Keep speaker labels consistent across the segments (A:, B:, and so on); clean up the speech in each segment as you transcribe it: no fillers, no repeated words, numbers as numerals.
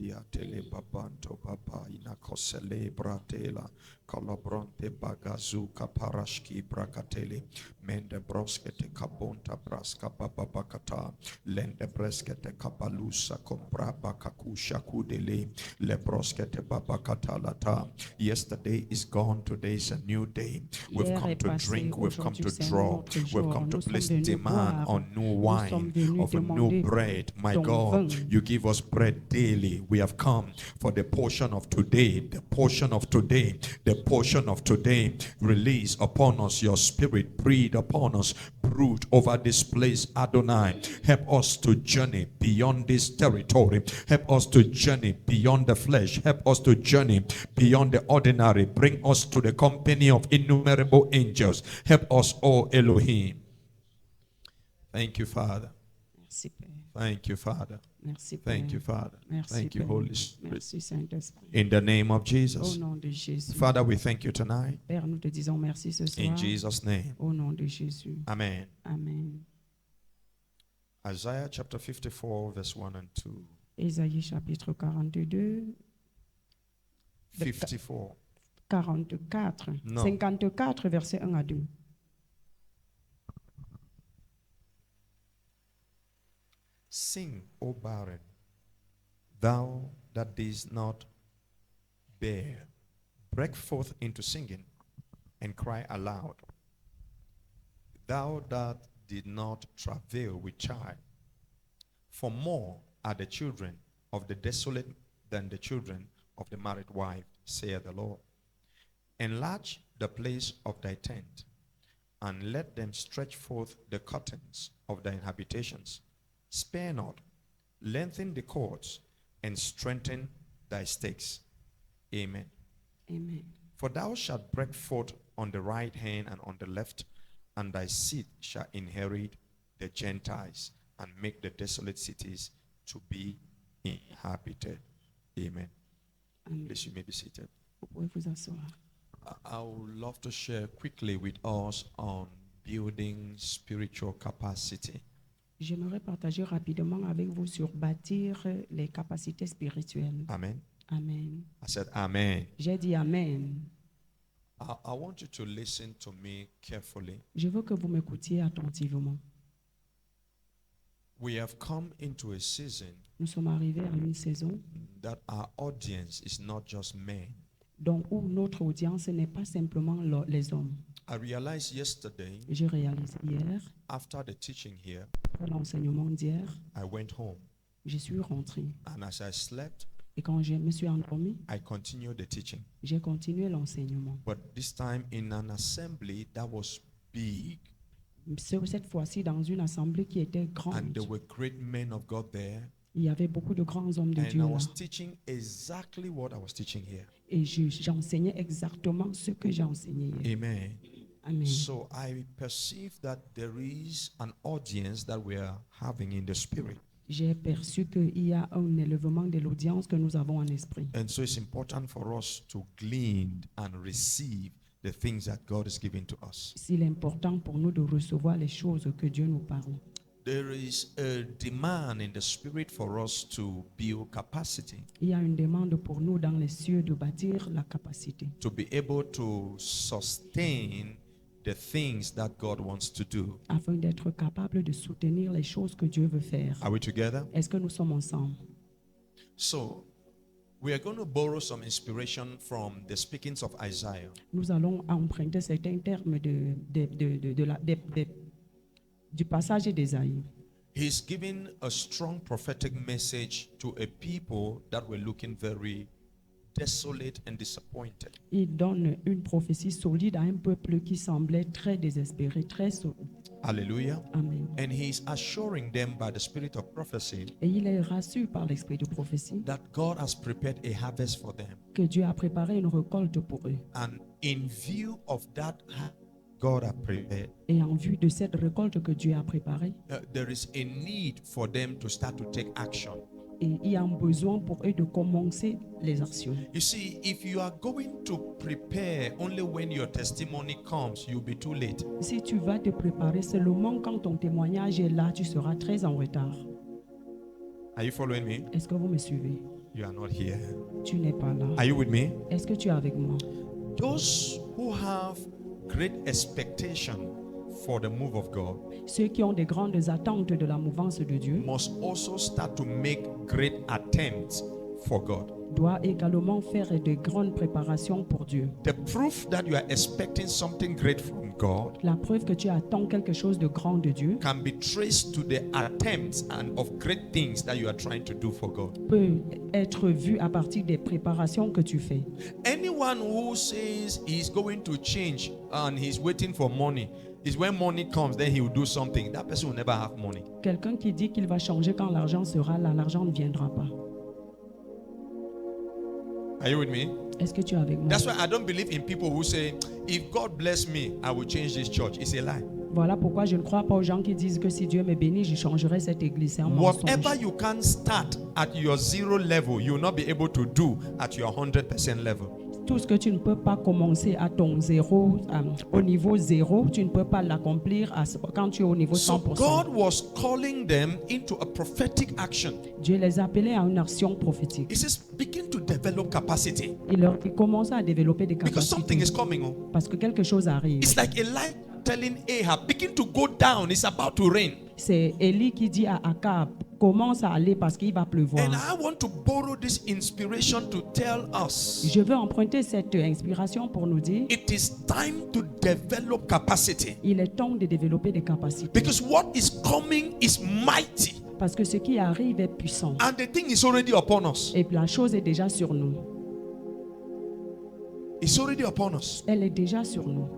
A: dia tele babanto baba inakosele bratela kalabronte bagazu kaparashki brakatele mende broskete kabonta braska baba bakata lende breskete kabalusa kompra bakakusha kudele le broskete baba katalata. Yesterday is gone, today is a new day. We've come to drink, we've come to draw, we've come to place demand on new wine, of a new bread. My God, you give us bread daily. We have come for the portion of today, the portion of today, the portion of today. Release upon us your spirit, breathe upon us, brood over this place, Adonai. Help us to journey beyond this territory. Help us to journey beyond the flesh. Help us to journey beyond the ordinary. Bring us to the company of innumerable angels. Help us, O Elohim. Thank you, Father.
B: Merci, Père.
A: Thank you, Father.
B: Merci, Père.
A: Thank you, Father.
B: Merci,
A: Thank you,
B: Père.
A: Holy Spirit.
B: Merci, Saint-Esprit.
A: In the name of
B: Au
A: Jesus.
B: nom de Jésus.
A: Father, we thank you tonight.
B: Père, nous te disons merci ce soir.
A: In Jesus' name.
B: Au nom de Jésus.
A: Amen.
B: Amen.
A: Isaiah chapter 54, verse 1 and 2.
B: Ésaïe chapitre 42,
A: 54.
B: 44,
A: Non.
B: 54, verset 1 à 2.
A: Sing, O barren, thou that didst not bear. Break forth into singing and cry aloud. Thou that did not travail with child. For more are the children of the desolate than the children of the married wife, saith the Lord. Enlarge the place of thy tent, and let them stretch forth the curtains of thy habitations. Spare not, lengthen the cords, and strengthen thy stakes. Amen.
B: Amen.
A: For thou shalt break forth on the right hand and on the left, and thy seed shall inherit the Gentiles, and make the desolate cities to be inhabited. Amen.
B: Amen.
A: Please, you may be seated.
B: Vous pouvez vous asseoir.
A: I would love to share quickly with us on building spiritual capacity.
B: J'aimerais partager rapidement avec vous sur bâtir les capacités spirituelles.
A: Amen.
B: Amen.
A: I said, Amen.
B: J'ai dit Amen.
A: I want you to listen to me carefully.
B: Je veux que vous m'écoutiez attentivement.
A: We have come into a season
B: Nous sommes arrivés à une saison
A: that our audience is not just men.
B: où notre audience n'est pas simplement les hommes.
A: I realized yesterday,
B: J'ai réalisé hier,
A: after the teaching here,
B: pour l'enseignement d'hier,
A: I went home.
B: je suis rentré.
A: And as I slept,
B: Et quand je me suis endormi,
A: I continued the teaching.
B: j'ai continué l'enseignement.
A: But this time in an assembly that was big.
B: Cette fois-ci, dans une assemblée qui était
A: And
B: grande,
A: there were great men of God there.
B: il y avait beaucoup de grands hommes de
A: And
B: Dieu
A: I
B: là.
A: was teaching exactly what I was teaching here.
B: Et j'enseignais exactement ce que j'ai enseigné hier.
A: Amen.
B: Amen.
A: So I perceive that there is an audience that we are having in the spirit.
B: J'ai perçu qu'il y a un élèvement de l'audience que nous avons en esprit.
A: And so it's important for us to glean and receive the things that God is giving to us.
B: Il est important pour nous de recevoir les choses que Dieu nous parle.
A: There is a demand in the spirit for us to build capacity,
B: Il y a une demande pour nous dans les cieux de bâtir la capacité,
A: to be able to sustain the things that God wants to do.
B: afin d'être capable de soutenir les choses que Dieu veut faire.
A: Are we together?
B: Est-ce que nous sommes ensemble?
A: So we are going to borrow some inspiration from the speakings of Isaiah.
B: Nous allons emprunter certains termes du passage d'Ésaïe.
A: He's giving a strong prophetic message to a people that were looking very desolate and disappointed.
B: Il donne une prophétie solide à un peuple qui semblait très désespéré,
A: Hallelujah.
B: Amen.
A: And he's assuring them by the spirit of prophecy
B: Et il les rassure par l'esprit de prophétie
A: that God has prepared a harvest for them.
B: que Dieu a préparé une récolte pour eux.
A: And in view of that God has prepared,
B: Et en vue de cette récolte que Dieu a préparée,
A: there is a need for them to start to take action.
B: et il y a un besoin pour eux de commencer les actions.
A: You see, if you are going to prepare only when your testimony comes, you'll be too late.
B: Si tu vas te préparer seulement quand ton témoignage est là, tu seras très en retard.
A: Are you following me?
B: Est-ce que vous me suivez?
A: You are not here.
B: Tu n'es pas là.
A: Are you with me?
B: Est-ce que tu es avec moi?
A: Those who have great expectation for the move of God
B: Ceux qui ont des grandes attentes de la mouvance de Dieu
A: must also start to make great attempts for God.
B: doivent également faire de grandes préparations pour Dieu.
A: The proof that you are expecting something great from God
B: La preuve que tu attends quelque chose de grand de Dieu
A: can be traced to the attempts and of great things that you are trying to do for God.
B: peut être vue à partir des préparations que tu fais.
A: Anyone who says he's going to change and he's waiting for money, is when money comes, then he will do something. That person will never have money.
B: Quelqu'un qui dit qu'il va changer quand l'argent sera là, l'argent ne viendra pas.
A: Are you with me?
B: Est-ce que tu es avec moi?
A: That's why I don't believe in people who say, if God bless me, I will change this church. It's a lie.
B: Voilà pourquoi je ne crois pas aux gens qui disent que si Dieu me bénit, je changerai cette église. C'est un mensonge.
A: Whatever you can start at your 0 level, you will not be able to do at your 100% level.
B: Tout ce que tu ne peux pas commencer à ton zéro, au niveau zéro, tu ne peux pas l'accomplir quand tu es au niveau
A: So
B: 100%.
A: God was calling them into a prophetic action.
B: Dieu les a appelés à une action prophétique.
A: He says, begin to develop capacity.
B: Il commence à développer des
A: Because something
B: capacités
A: is coming. Oh.
B: parce que quelque chose arrive.
A: It's like Elijah telling Ahab, begin to go down. It's about to rain.
B: C'est Élie qui dit à Akab, commence à aller parce qu'il va pleuvoir.
A: And I want to borrow this inspiration to tell us
B: Je veux emprunter cette inspiration pour nous dire,
A: it is time to develop capacity.
B: il est temps de développer des capacités.
A: Because what is coming is mighty.
B: Parce que ce qui arrive est puissant.
A: And the thing is already upon us.
B: Et la chose est déjà sur nous.
A: It's already upon us.
B: Elle est déjà sur nous.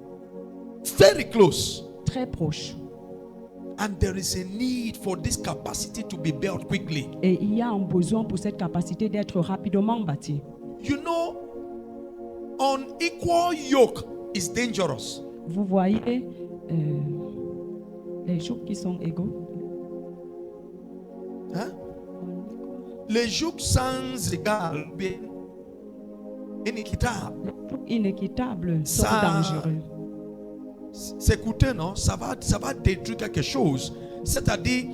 A: Very close.
B: Très proche.
A: And there is a need for this capacity to be built quickly.
B: Et il y a un besoin pour cette capacité d'être rapidement bâtie.
A: You know, unequal yoke is dangerous.
B: Vous voyez les jours qui sont égaux.
A: Hein? Les jougs sans égal, bien inéquitable.
B: Les jours inéquitables sont
A: Ça-
B: dangereux.
A: C'est coûteux, non? Ça va détruire quelque chose. C'est-à-dire,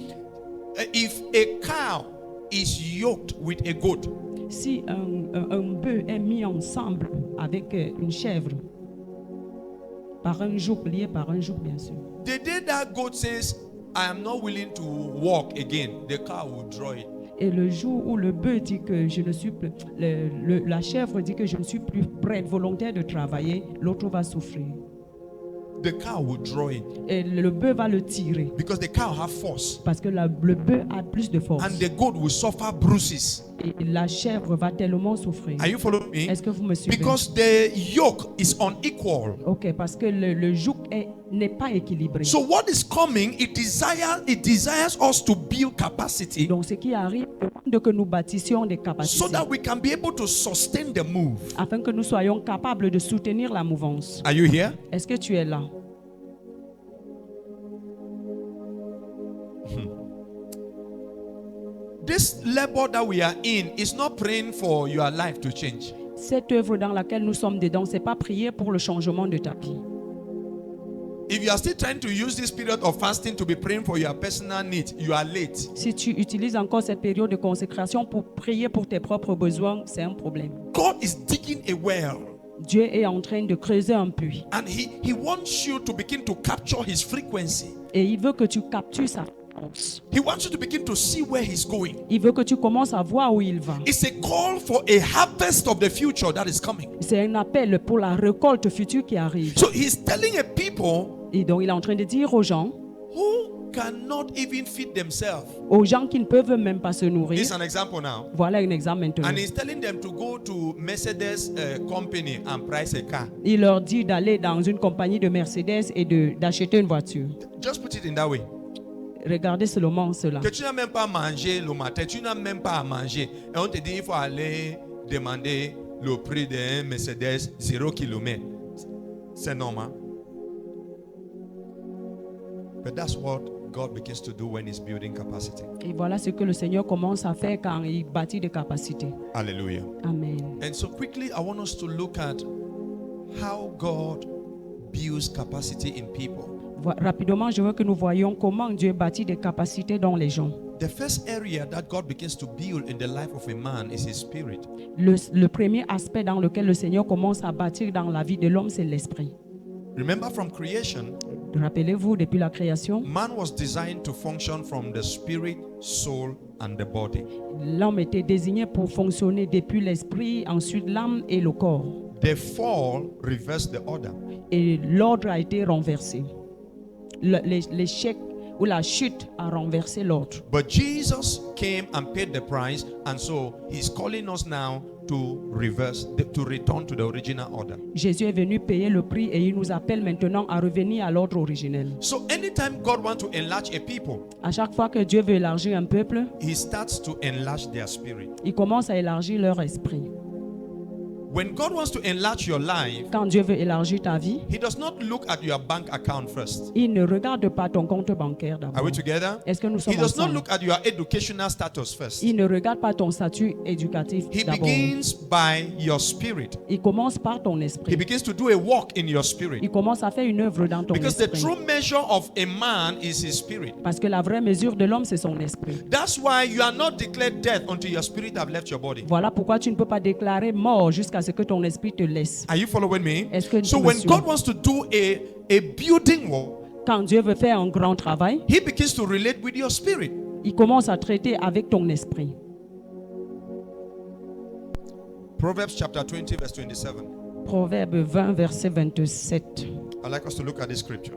A: if a cow is yoked with a goat,
B: Si un bœuf est mis ensemble avec une chèvre, par un joug, lié par un joug, bien sûr.
A: the day that goat says, I am not willing to walk again, the cow will draw it.
B: Et le jour où le bœuf dit que je ne suis plus, la chèvre dit que je ne suis plus prête, volontaire de travailler, l'autre va souffrir.
A: The cow will draw it
B: Et le bœuf va le tirer
A: because the cow have force.
B: parce que le bœuf a plus de force.
A: And the goat will suffer bruises.
B: Et la chèvre va tellement souffrir.
A: Are you following me?
B: Est-ce que vous me suivez?
A: Because the yoke is unequal.
B: Ok, parce que le joug n'est pas équilibré.
A: So what is coming, it desires us to build capacity
B: Donc ce qui arrive, demande que nous bâtissions des
A: so
B: capacités
A: that we can be able to sustain the move.
B: afin que nous soyons capables de soutenir la mouvance.
A: Are you here?
B: Est-ce que tu es là?
A: This labor that we are in is not praying for your life to change.
B: Cette œuvre dans laquelle nous sommes dedans, c'est pas prier pour le changement de ta vie.
A: If you are still trying to use this period of fasting to be praying for your personal needs, you are late.
B: Si tu utilises encore cette période de consécration pour prier pour tes propres besoins, c'est un problème.
A: God is digging a well.
B: Dieu est en train de creuser un puits
A: And he wants you to begin to capture his frequency.
B: et il veut que tu captures sa fréquence.
A: He wants you to begin to see where he's going.
B: Il veut que tu commences à voir où il va.
A: It's a call for a harvest of the future that is coming.
B: C'est un appel pour la récolte future qui arrive.
A: So he's telling a people
B: Et donc il est en train de dire aux gens
A: cannot even feed themselves.
B: qui ne peuvent même pas se nourrir.
A: This is an example now.
B: Voilà un exemple maintenant.
A: And he's telling them to go to Mercedes company and price a car.
B: Il leur dit d'aller dans une compagnie de Mercedes et d'acheter une voiture.
A: Just put it in that way.
B: Regardez seulement cela.
A: Que tu n'as même pas mangé le matin, tu n'as même pas à manger. Et on te dit il faut aller demander le prix d'un Mercedes 0 km. C'est normal. But that's what God begins to do when he's building capacity.
B: Et voilà ce que le Seigneur commence à faire quand il bâtit des capacités.
A: Hallelujah.
B: Amen.
A: And so quickly, I want us to look at how God builds capacity in people.
B: Rapidement, je veux que nous voyions comment Dieu bâtit des capacités dans les gens.
A: The first area that God begins to build in the life of a man is his spirit.
B: Le premier aspect dans lequel le Seigneur commence à bâtir dans la vie de l'homme, c'est l'esprit.
A: Remember from creation,
B: Rappelez-vous, depuis la création,
A: man was designed to function from the spirit, soul, and the body.
B: l'homme était désigné pour fonctionner depuis l'esprit, ensuite l'âme et le corps.
A: The fall reversed the order.
B: Et l'ordre a été renversé. L'échec ou la chute a renversé l'ordre.
A: But Jesus came and paid the price, and so he's calling us now to return to the original order.
B: Jésus est venu payer le prix et il nous appelle maintenant à revenir à l'ordre originel.
A: So anytime God wants to enlarge a people,
B: À chaque fois que Dieu veut élargir un peuple,
A: he starts to enlarge their spirit.
B: il commence à élargir leur esprit.
A: When God wants to enlarge your life,
B: Quand Dieu veut élargir ta vie,
A: he does not look at your bank account first.
B: il ne regarde pas ton compte bancaire
A: Are
B: d'abord.
A: we together?
B: Est-ce que nous
A: He
B: sommes
A: does not
B: ensemble?
A: look at your educational status first.
B: Il ne regarde pas ton statut éducatif
A: He
B: d'abord.
A: begins by your spirit.
B: Il commence par ton
A: He
B: esprit.
A: begins to do a work in your spirit.
B: Il commence à faire une œuvre dans ton
A: Because the
B: esprit.
A: true measure of a man is his spirit.
B: Parce que la vraie mesure de l'homme, c'est son esprit.
A: That's why you are not declared dead until your spirit have left your body.
B: Voilà pourquoi tu ne peux pas déclarer mort jusqu'à ce que ton esprit te laisse.
A: Are you following me?
B: Est-ce que tu
A: So
B: me
A: when
B: suis?
A: God wants to do a building work,
B: Quand Dieu veut faire un grand travail,
A: he begins to relate with your spirit.
B: il commence à traiter avec ton esprit.
A: Proverbs chapter 20 verse 27.
B: Proverbe 20, verset 27.
A: I'd like us to look at this scripture.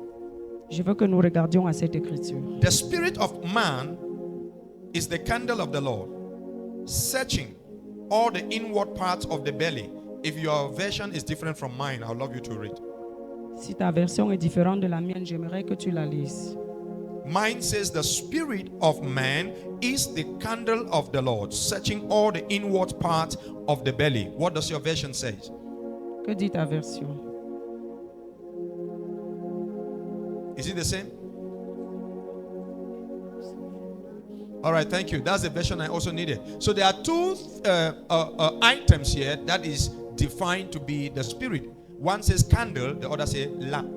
B: Je veux que nous regardions à cette écriture.
A: The spirit of man is the candle of the Lord, searching all the inward parts of the belly. If your version is different from mine, I'd love you to read.
B: Si ta version est différente de la mienne, j'aimerais que tu la lises.
A: Mine says the spirit of man is the candle of the Lord, searching all the inward parts of the belly. What does your version say?
B: Que dit ta version?
A: Is it the same? All right, thank you. That's the version I also needed. So there are two items here that is defined to be the spirit. One says candle, the other says lamp.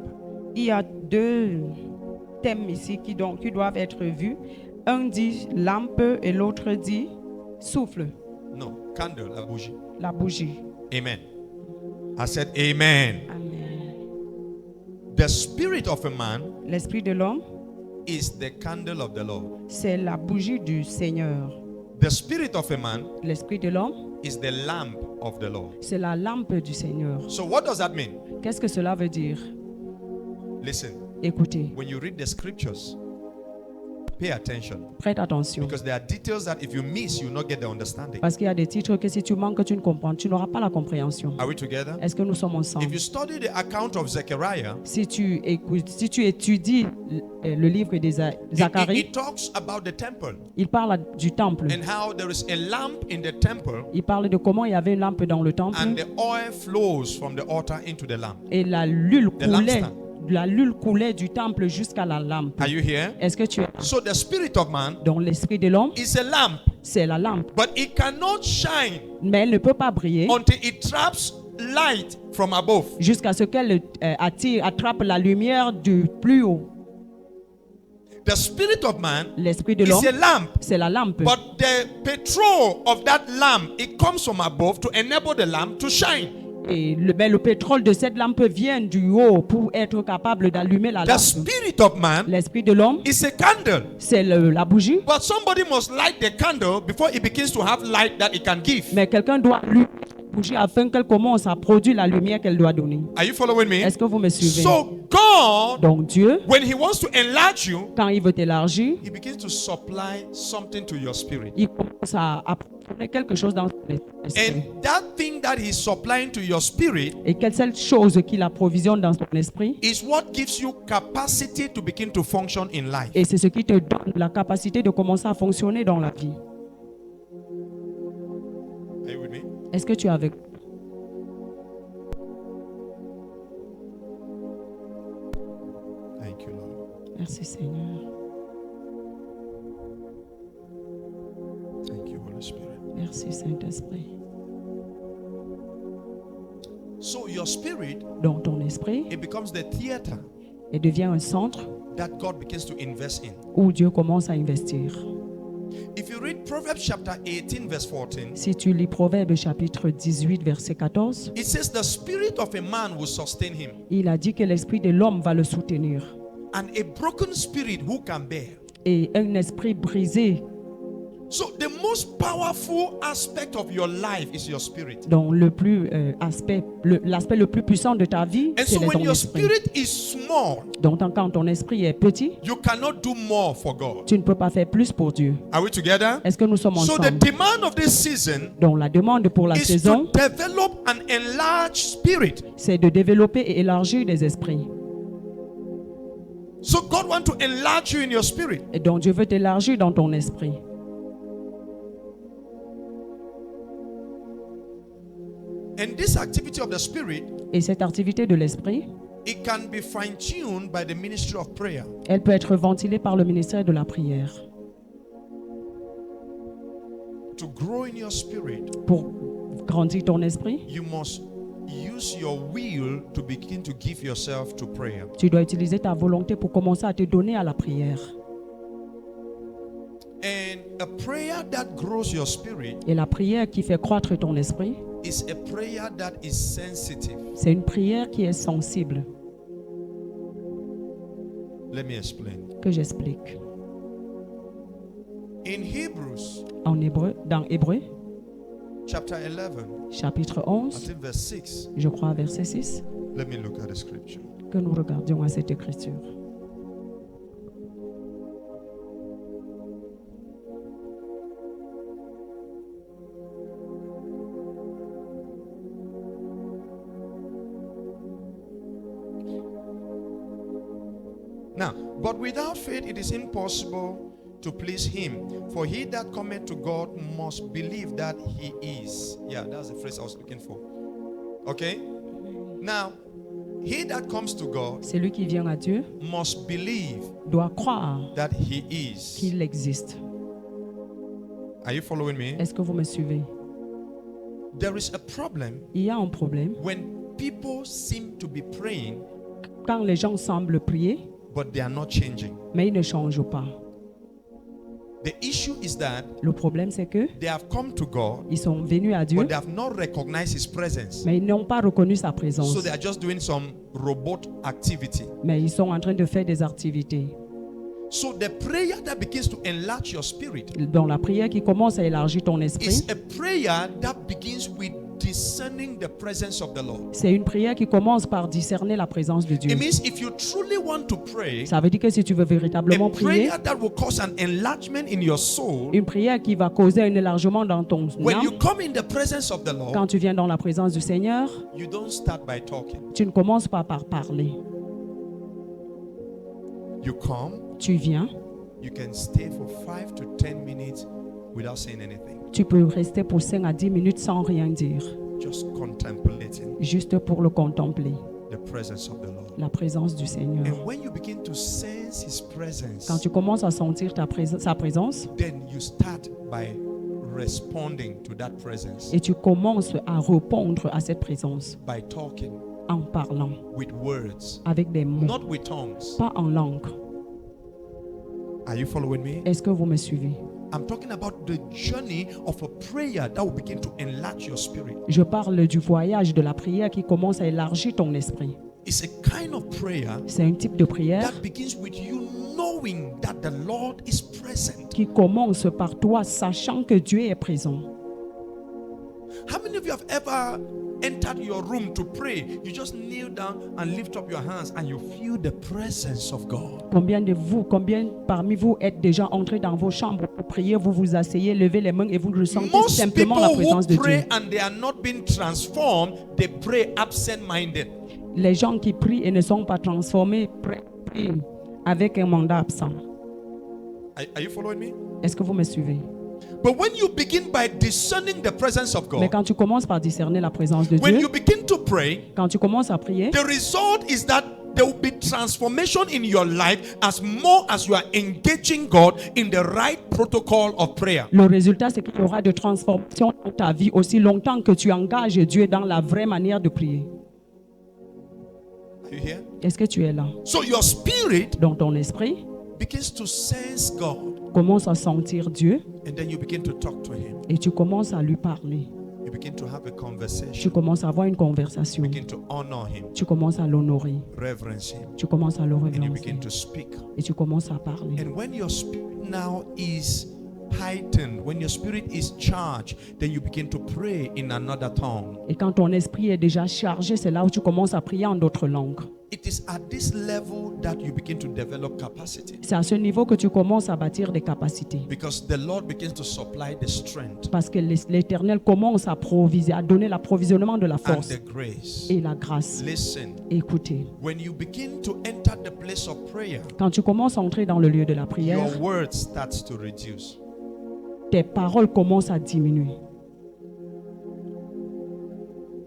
B: Il y a deux thèmes ici qui doivent être vus. Un dit lampe et l'autre dit souffle,
A: No, candle, la bougie.
B: la bougie.
A: Amen. I said amen.
B: Amen.
A: The spirit of a man
B: L'esprit de l'homme,
A: is the candle of the Lord.
B: c'est la bougie du Seigneur.
A: The spirit of a man
B: L'esprit de l'homme,
A: is the lamp of the Lord.
B: c'est la lampe du Seigneur.
A: So what does that mean?
B: Qu'est-ce que cela veut dire?
A: Listen,
B: Écoutez,
A: when you read the scriptures, pay attention.
B: prête attention.
A: Because there are details that if you miss, you will not get the understanding.
B: Parce qu'il y a des titres que si tu manques, tu ne comprends, tu n'auras pas la compréhension.
A: Are we together?
B: Est-ce que nous sommes ensemble?
A: If you study the account of Zechariah,
B: Si tu étudies le livre des
A: it
B: Zacharie,
A: talks about the temple
B: il parle du temple.
A: and how there is a lamp in the temple
B: Il parle de comment il y avait une lampe dans le temple
A: and the oil flows from the altar into the lamp.
B: et la l'huile
A: The
B: coulait,
A: lampstand.
B: du temple jusqu'à la lampe.
A: Are you here?
B: Est-ce que tu es
A: So the spirit of man
B: dans l'esprit de l'homme?
A: is a lamp,
B: C'est la lampe,
A: but it cannot shine
B: mais elle ne peut pas briller
A: until it traps light from above.
B: jusqu'à ce qu'elle attrape la lumière du plus haut.
A: The spirit of man
B: L'esprit de
A: is
B: l'homme,
A: a lamp,
B: c'est la lampe.
A: but the petrol of that lamp, it comes from above to enable the lamp to shine.
B: Et le pétrole de cette lampe vient du haut pour être capable d'allumer la
A: The
B: lampe.
A: spirit of man
B: L'esprit de l'homme,
A: is a candle,
B: c'est la bougie,
A: but somebody must light the candle before it begins to have light that it can give.
B: mais quelqu'un doit allumer la bougie afin qu'elle commence à produire la lumière qu'elle doit donner.
A: Are you following me?
B: Est-ce que vous me suivez?
A: So God,
B: Donc Dieu,
A: when he wants to enlarge you,
B: quand il veut t'élargir,
A: he begins to supply something to your spirit.
B: il commence à apporter quelque chose dans ton esprit.
A: And that thing that he's supplying to your spirit
B: Et quelle seule chose qu'il approvisionne dans ton esprit,
A: is what gives you capacity to begin to function in life.
B: et c'est ce qui te donne la capacité de commencer à fonctionner dans la vie.
A: Are you with me?
B: Est-ce que tu es avec moi?
A: Thank you, Lord.
B: Merci Seigneur.
A: Thank you, Holy Spirit.
B: Merci Saint-Esprit.
A: So your spirit,
B: Dans ton esprit,
A: it becomes the theater
B: et devient un centre
A: that God begins to invest in.
B: où Dieu commence à investir.
A: If you read Proverbs chapter 18 verse 14,
B: Si tu lis Proverbe chapitre 18 verset 14,
A: it says the spirit of a man will sustain him,
B: il a dit que l'esprit de l'homme va le soutenir.
A: and a broken spirit who can bear.
B: Et un esprit brisé,
A: So the most powerful aspect of your life is your spirit.
B: dont l'aspect le plus puissant de ta vie,
A: And
B: c'est
A: so when
B: ton
A: your
B: esprit.
A: spirit is small,
B: Donc quand ton esprit est petit,
A: you cannot do more for God.
B: tu ne peux pas faire plus pour Dieu.
A: Are we together?
B: Est-ce que nous sommes
A: So the
B: ensemble?
A: demand of this season
B: Donc la demande pour la
A: is
B: saison,
A: to develop an enlarged spirit.
B: c'est de développer et élargir des esprits.
A: So God wants to enlarge you in your spirit.
B: Et donc Dieu veut t'élargir dans ton esprit.
A: And this activity of the spirit,
B: Et cette activité de l'esprit,
A: it can be fine-tuned by the ministry of prayer.
B: elle peut être ventilée par le ministère de la prière.
A: To grow in your spirit,
B: Pour grandir ton esprit,
A: you must use your will to begin to give yourself to prayer.
B: tu dois utiliser ta volonté pour commencer à te donner à la prière.
A: And a prayer that grows your spirit
B: Et la prière qui fait croître ton esprit,
A: is a prayer that is sensitive.
B: c'est une prière qui est sensible,
A: Let me explain.
B: que j'explique.
A: In Hebrews
B: En hébreu, dans Hébreu,
A: chapter 11,
B: chapitre
A: I
B: 11,
A: think verse 6,
B: je crois verset 6,
A: let me look at the scripture.
B: que nous regardions à cette écriture.
A: Now, but without faith it is impossible to please him. For he that cometh to God must believe that he is. Yeah, that's the phrase I was looking for. Okay? Now, he that comes to God
B: Celui qui vient à Dieu
A: must believe
B: doit croire
A: that he is.
B: qu'il existe.
A: Are you following me?
B: Est-ce que vous me suivez?
A: There is a problem
B: Il y a un problème
A: when people seem to be praying,
B: quand les gens semblent prier,
A: but they are not changing.
B: mais ils ne changent pas.
A: The issue is that
B: Le problème, c'est que
A: they have come to God,
B: ils sont venus à Dieu,
A: but they have not recognized his presence.
B: mais ils n'ont pas reconnu sa présence.
A: So they are just doing some robot activity.
B: Mais ils sont en train de faire des activités.
A: So the prayer that begins to enlarge your spirit
B: Dans la prière qui commence à élargir ton
A: is
B: esprit,
A: a prayer that begins with discerning the presence of the Lord.
B: c'est une prière qui commence par discerner la présence de Dieu.
A: It means if you truly want to pray,
B: Ça veut dire que si tu veux véritablement
A: a
B: prier,
A: prayer that will cause an enlargement in your soul,
B: une prière qui va causer un élargissement dans ton
A: when you
B: âme,
A: come in the presence of the Lord,
B: quand tu viens dans la présence du Seigneur,
A: you don't start by talking.
B: tu ne commences pas par parler.
A: You come,
B: Tu viens,
A: you can stay for 5 to 10 minutes without saying anything,
B: tu peux rester pour 5 à 10 minutes sans rien dire,
A: just contemplating
B: juste pour le contempler,
A: the presence of the Lord.
B: la présence du Seigneur.
A: And when you begin to sense his presence,
B: Quand tu commences à sentir sa présence,
A: then you start by responding to that presence
B: et tu commences à répondre à cette présence
A: by talking
B: en parlant
A: with words,
B: avec des mots,
A: not with tongues.
B: pas en langue.
A: Are you following me?
B: Est-ce que vous me suivez?
A: I'm talking about the journey of a prayer that will begin to enlarge your spirit.
B: Je parle du voyage de la prière qui commence à élargir ton esprit.
A: It's a kind of prayer
B: C'est un type de prière
A: that begins with you knowing that the Lord is present.
B: qui commence par toi sachant que Dieu est présent.
A: How many of you have ever entered your room to pray? You just kneel down and lift up your hands and you feel the presence of God.
B: Combien parmi vous êtes déjà entrés dans vos chambres pour prier, vous vous asseyez, levez les mains et vous ressentez
A: Most
B: simplement la
A: people who
B: présence de Dieu.
A: pray and they are not being transformed, they pray absent-minded.
B: Les gens qui prient et ne sont pas transformés prient avec un mandat absent.
A: Are you following me?
B: Est-ce que vous me suivez?
A: But when you begin by discerning the presence of
B: Mais
A: God,
B: quand tu commences par discerner la présence de
A: when
B: Dieu,
A: you begin to pray,
B: quand tu commences à prier,
A: the result is that there will be transformation in your life as more as you are engaging God in the right protocol of prayer.
B: le résultat c'est qu'il y aura de transformation dans ta vie aussi longtemps que tu engages Dieu dans la vraie manière de prier.
A: Are you here?
B: Est-ce que tu es là?
A: So your spirit
B: Donc ton esprit
A: begins to sense God,
B: commence à sentir Dieu
A: and then you begin to talk to Him.
B: et tu commences à lui parler.
A: You begin to have a
B: Tu
A: conversation.
B: commences à avoir une conversation.
A: Begin to honor Him,
B: Tu commences à l'honorer.
A: reverence Him,
B: Tu commences à le
A: and you
B: reverencer.
A: begin to speak.
B: Et tu commences à parler.
A: And when your spirit now is heightened, when your spirit is charged, then you begin to pray in another tongue.
B: Et quand ton esprit est déjà chargé, c'est là où tu commences à prier en d'autres langues.
A: It is at this level that you begin to develop capacity,
B: C'est à ce niveau que tu commences à bâtir des capacités.
A: because the Lord begins to supply the strength
B: Parce que l'Éternel commence à donner l'approvisionnement de la
A: and
B: force
A: the grace.
B: et la grâce.
A: Listen,
B: Écoutez,
A: when you begin to enter the place of prayer,
B: quand tu commences à entrer dans le lieu de la prière,
A: your word starts to reduce.
B: tes paroles commencent à diminuer.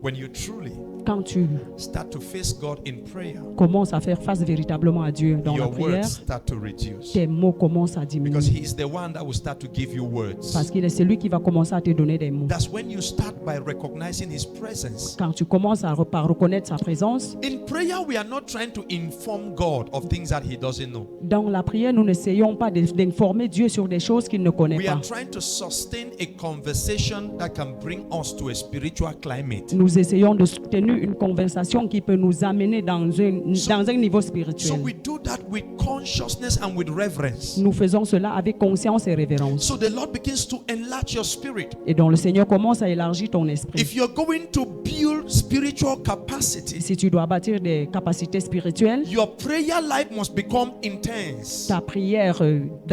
A: When you truly
B: Quand tu
A: start to face God in prayer,
B: commences à faire face véritablement à Dieu dans la
A: your
B: prière,
A: words start to reduce,
B: tes mots commencent à diminuer.
A: because He is the one that will start to give you words.
B: Parce qu'il est celui qui va commencer à te donner des mots.
A: That's when you start by recognizing His presence.
B: Quand tu commences par reconnaître sa présence,
A: In prayer, we are not trying to inform God of things that He doesn't know.
B: dans la prière, nous n'essayons pas d'informer Dieu sur des choses qu'il ne connaît
A: We
B: pas.
A: are trying to sustain a conversation that can bring us to a spiritual climate.
B: Nous essayons de soutenir une conversation qui peut nous amener dans un niveau
A: So
B: spirituel.
A: we do that with consciousness and with reverence.
B: Nous faisons cela avec conscience et révérence.
A: So the Lord begins to enlarge your spirit.
B: Et donc le Seigneur commence à élargir ton esprit.
A: If you're going to build spiritual capacity,
B: Si tu dois bâtir des capacités spirituelles,
A: your prayer life must become intense.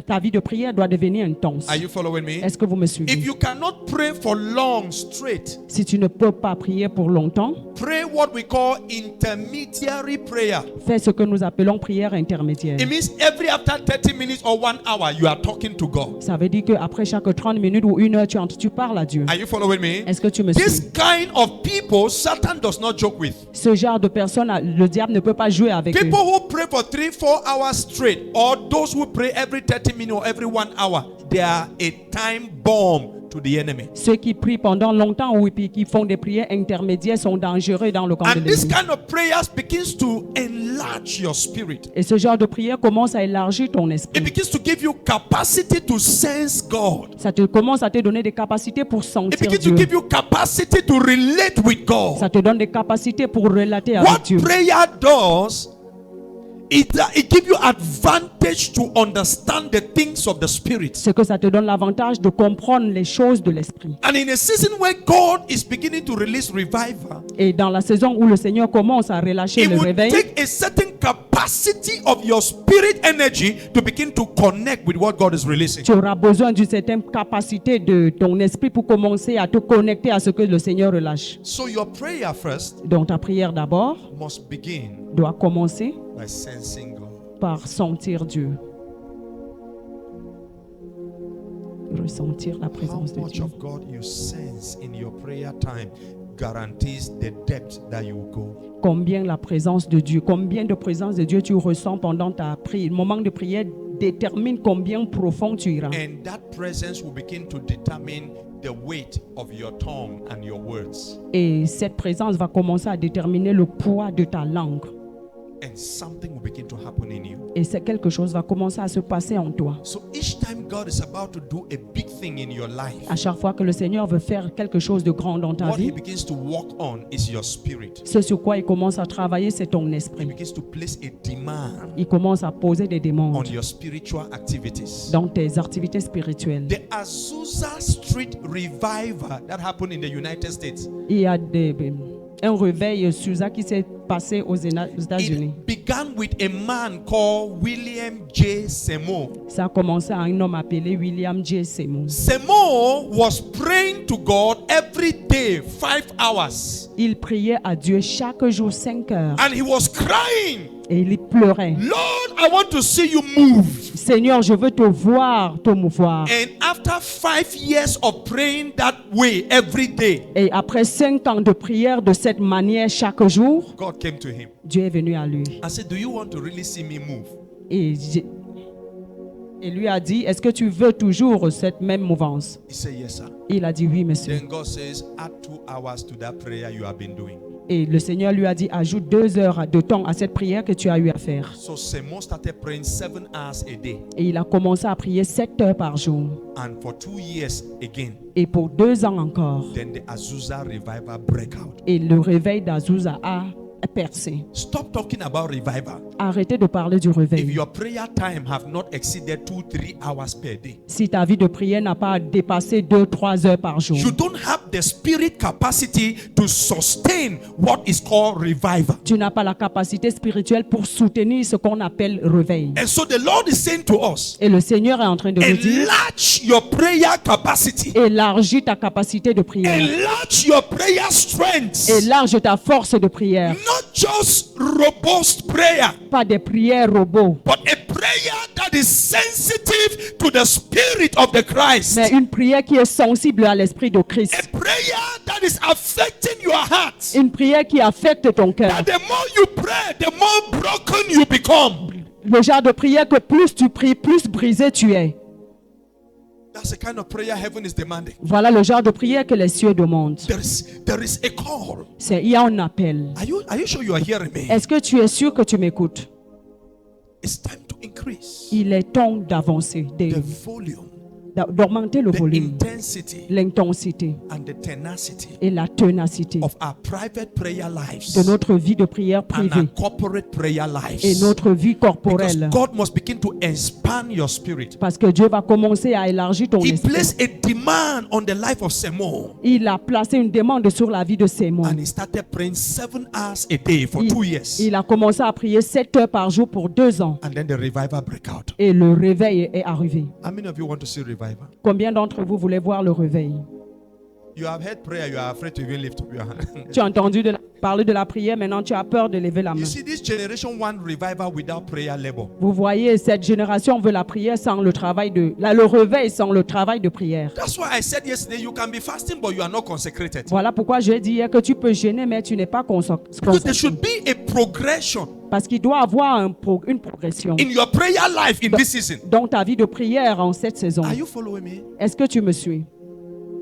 B: ta vie de prière doit devenir intense.
A: Are you following me?
B: Est-ce que vous me
A: If
B: suivez?
A: you cannot pray for long straight,
B: Si tu ne peux pas prier pour longtemps,
A: pray what we call intermediary prayer.
B: fais ce que nous appelons prière intermédiaire.
A: It means every after 30 minutes or 1 hour, you are talking to God.
B: Ça veut dire qu'après chaque 30 minutes ou 1 heure, tu parles à Dieu.
A: Are you following me?
B: Est-ce que tu me
A: This
B: suis?
A: kind of people, Satan does not joke with.
B: Ce genre de personnes, le diable ne peut pas jouer avec eux.
A: People who pray for 3-4 hours straight, or those who pray every 30 minutes or every 1 hour, they are a time bomb to the enemy.
B: Ceux qui prient pendant longtemps ou puis qui font des prières intermédiaires sont dangereux dans le camp de
A: And this
B: l'ennemi.
A: kind of prayers begins to enlarge your spirit.
B: Et ce genre de prière commence à élargir ton
A: It
B: esprit.
A: begins to give you capacity to sense God.
B: Ça te commence à te donner des capacités pour
A: It
B: sentir
A: begins to
B: Dieu.
A: give you capacity to relate with God.
B: Ça te donne des capacités pour relater avec
A: What
B: Dieu.
A: prayer does is that it gives you advantage to understand the things of the spirit.
B: C'est que ça te donne l'avantage de comprendre les choses de l'esprit.
A: And in a season where God is beginning to release revival,
B: Et dans la saison où le Seigneur commence à relâcher
A: it
B: le
A: will
B: réveil,
A: take a certain capacity of your spirit energy to begin to connect with what God is releasing.
B: tu auras besoin d'une certaine capacité de ton esprit pour commencer à te connecter à ce que le Seigneur relâche.
A: So your prayer first
B: Donc ta prière d'abord
A: must begin
B: doit commencer
A: by sensing God.
B: par sentir Dieu. Ressentir la
A: How
B: présence de
A: much
B: Dieu.
A: of God you sense in your prayer time guarantees the depth that you will go.
B: Combien la présence de Dieu, combien de présence de Dieu tu ressens pendant ta prière. Le moment de prière détermine combien profond tu iras.
A: And that presence will begin to determine the weight of your tongue and your words.
B: Et cette présence va commencer à déterminer le poids de ta langue.
A: And something will begin to happen in you.
B: Et c'est quelque chose va commencer à se passer en toi.
A: So each time God is about to do a big thing in your life,
B: À chaque fois que le Seigneur veut faire quelque chose de grand dans ta
A: what He
B: vie,
A: begins to work on is your spirit.
B: ce sur quoi il commence à travailler, c'est ton
A: He
B: esprit.
A: begins to place a demand
B: Il commence à poser des
A: on
B: demandes
A: your spiritual activities.
B: dans tes activités spirituelles.
A: The Azusa Street revival that happened in the United States,
B: Il y a un réveil sur ça qui s'est passé aux États-Unis.
A: it began with a man called William J. Seymour.
B: Ça a commencé à un homme appelé William J. Seymour.
A: Seymour was praying to God every day, 5 hours.
B: Il priait à Dieu chaque jour 5 heures
A: And he was crying,
B: et il pleurait.
A: Lord, I want to see you move.
B: Seigneur, je veux te voir, te mouvoir.
A: And after 5 years of praying that way every day,
B: Et après 5 ans de prière de cette manière chaque jour,
A: God came to him.
B: Dieu est venu à lui.
A: I said, do you want to really see me move?
B: Et lui a dit, est-ce que tu veux toujours cette même mouvance?
A: He said, yes, sir.
B: Il a dit oui, monsieur.
A: Then God says, add 2 hours to that prayer you have been doing.
B: Et le Seigneur lui a dit, ajoute 2 heures de temps à cette prière que tu as eu à faire.
A: So Simon started praying 7 hours a day.
B: Et il a commencé à prier 7 heures par jour.
A: And for 2 years again,
B: Et pour 2 ans encore.
A: then the Azusa revival break out.
B: Et le réveil d'Azusa a percé.
A: Stop talking about revival.
B: Arrêtez de parler du
A: If
B: réveil.
A: your prayer time have not exceeded 2-3 hours per day,
B: Si ta vie de prière n'a pas dépassé 2-3 heures par jour,
A: you don't have the spirit capacity to sustain what is called revival.
B: tu n'as pas la capacité spirituelle pour soutenir ce qu'on appelle réveil.
A: And so the Lord is saying to us,
B: Et le Seigneur est en train de nous dire,
A: enlarge your prayer capacity.
B: élargis ta capacité de prière.
A: Enlarge your prayer strength.
B: Élarge ta force de prière.
A: Not just robust prayer,
B: Pas des prières robots,
A: but a prayer that is sensitive to the spirit of the Christ.
B: mais une prière qui est sensible à l'esprit de Christ.
A: A prayer that is affecting your heart.
B: Une prière qui affecte ton cœur.
A: That the more you pray, the more broken you become.
B: Le genre de prière que plus tu pries, plus brisé tu es.
A: That's the kind of prayer heaven is demanding.
B: Voilà le genre de prière que les cieux demandent.
A: There is a call.
B: Il y a un appel.
A: Are you sure you are hearing me?
B: Est-ce que tu es sûr que tu m'écoutes?
A: It's time to increase
B: Il est temps d'avancer,
A: the volume,
B: d'augmenter le
A: the
B: volume,
A: intensity,
B: l'intensité
A: and the tenacity
B: et la ténacité
A: of our private prayer lives
B: de notre vie de prière
A: and our
B: privée
A: corporate prayer
B: et
A: lives.
B: notre vie
A: Because
B: corporelle.
A: God must begin to expand your spirit.
B: Parce que Dieu va commencer à élargir ton
A: He
B: esprit.
A: placed a demand on the life of Simon,
B: Il a placé une demande sur la vie de Simon.
A: and he started praying 7 hours a day for 2 years.
B: Il a commencé à prier 7 heures par jour pour 2 ans.
A: And then the revival break out.
B: Et le réveil est arrivé.
A: How many of you want to see revival?
B: Combien d'entre vous voulez voir le réveil?
A: You have heard prayer, you are afraid to even lift up your hand.
B: Tu as entendu parler de la prière, maintenant tu as peur de lever la main.
A: You see, this generation want revival without prayer labor.
B: Vous voyez, cette génération veut la prière sans le travail le réveil sans le travail de prière.
A: That's why I said yesterday, you can be fasting, but you are not consecrated.
B: Voilà pourquoi je dis hier que tu peux jeûner, mais tu n'es pas
A: Because there should
B: consacré.
A: be a progression
B: Parce qu'il doit avoir une progression
A: in your prayer life in this season.
B: dans ta vie de prière en cette saison.
A: Are you following me?
B: Est-ce que tu me suis?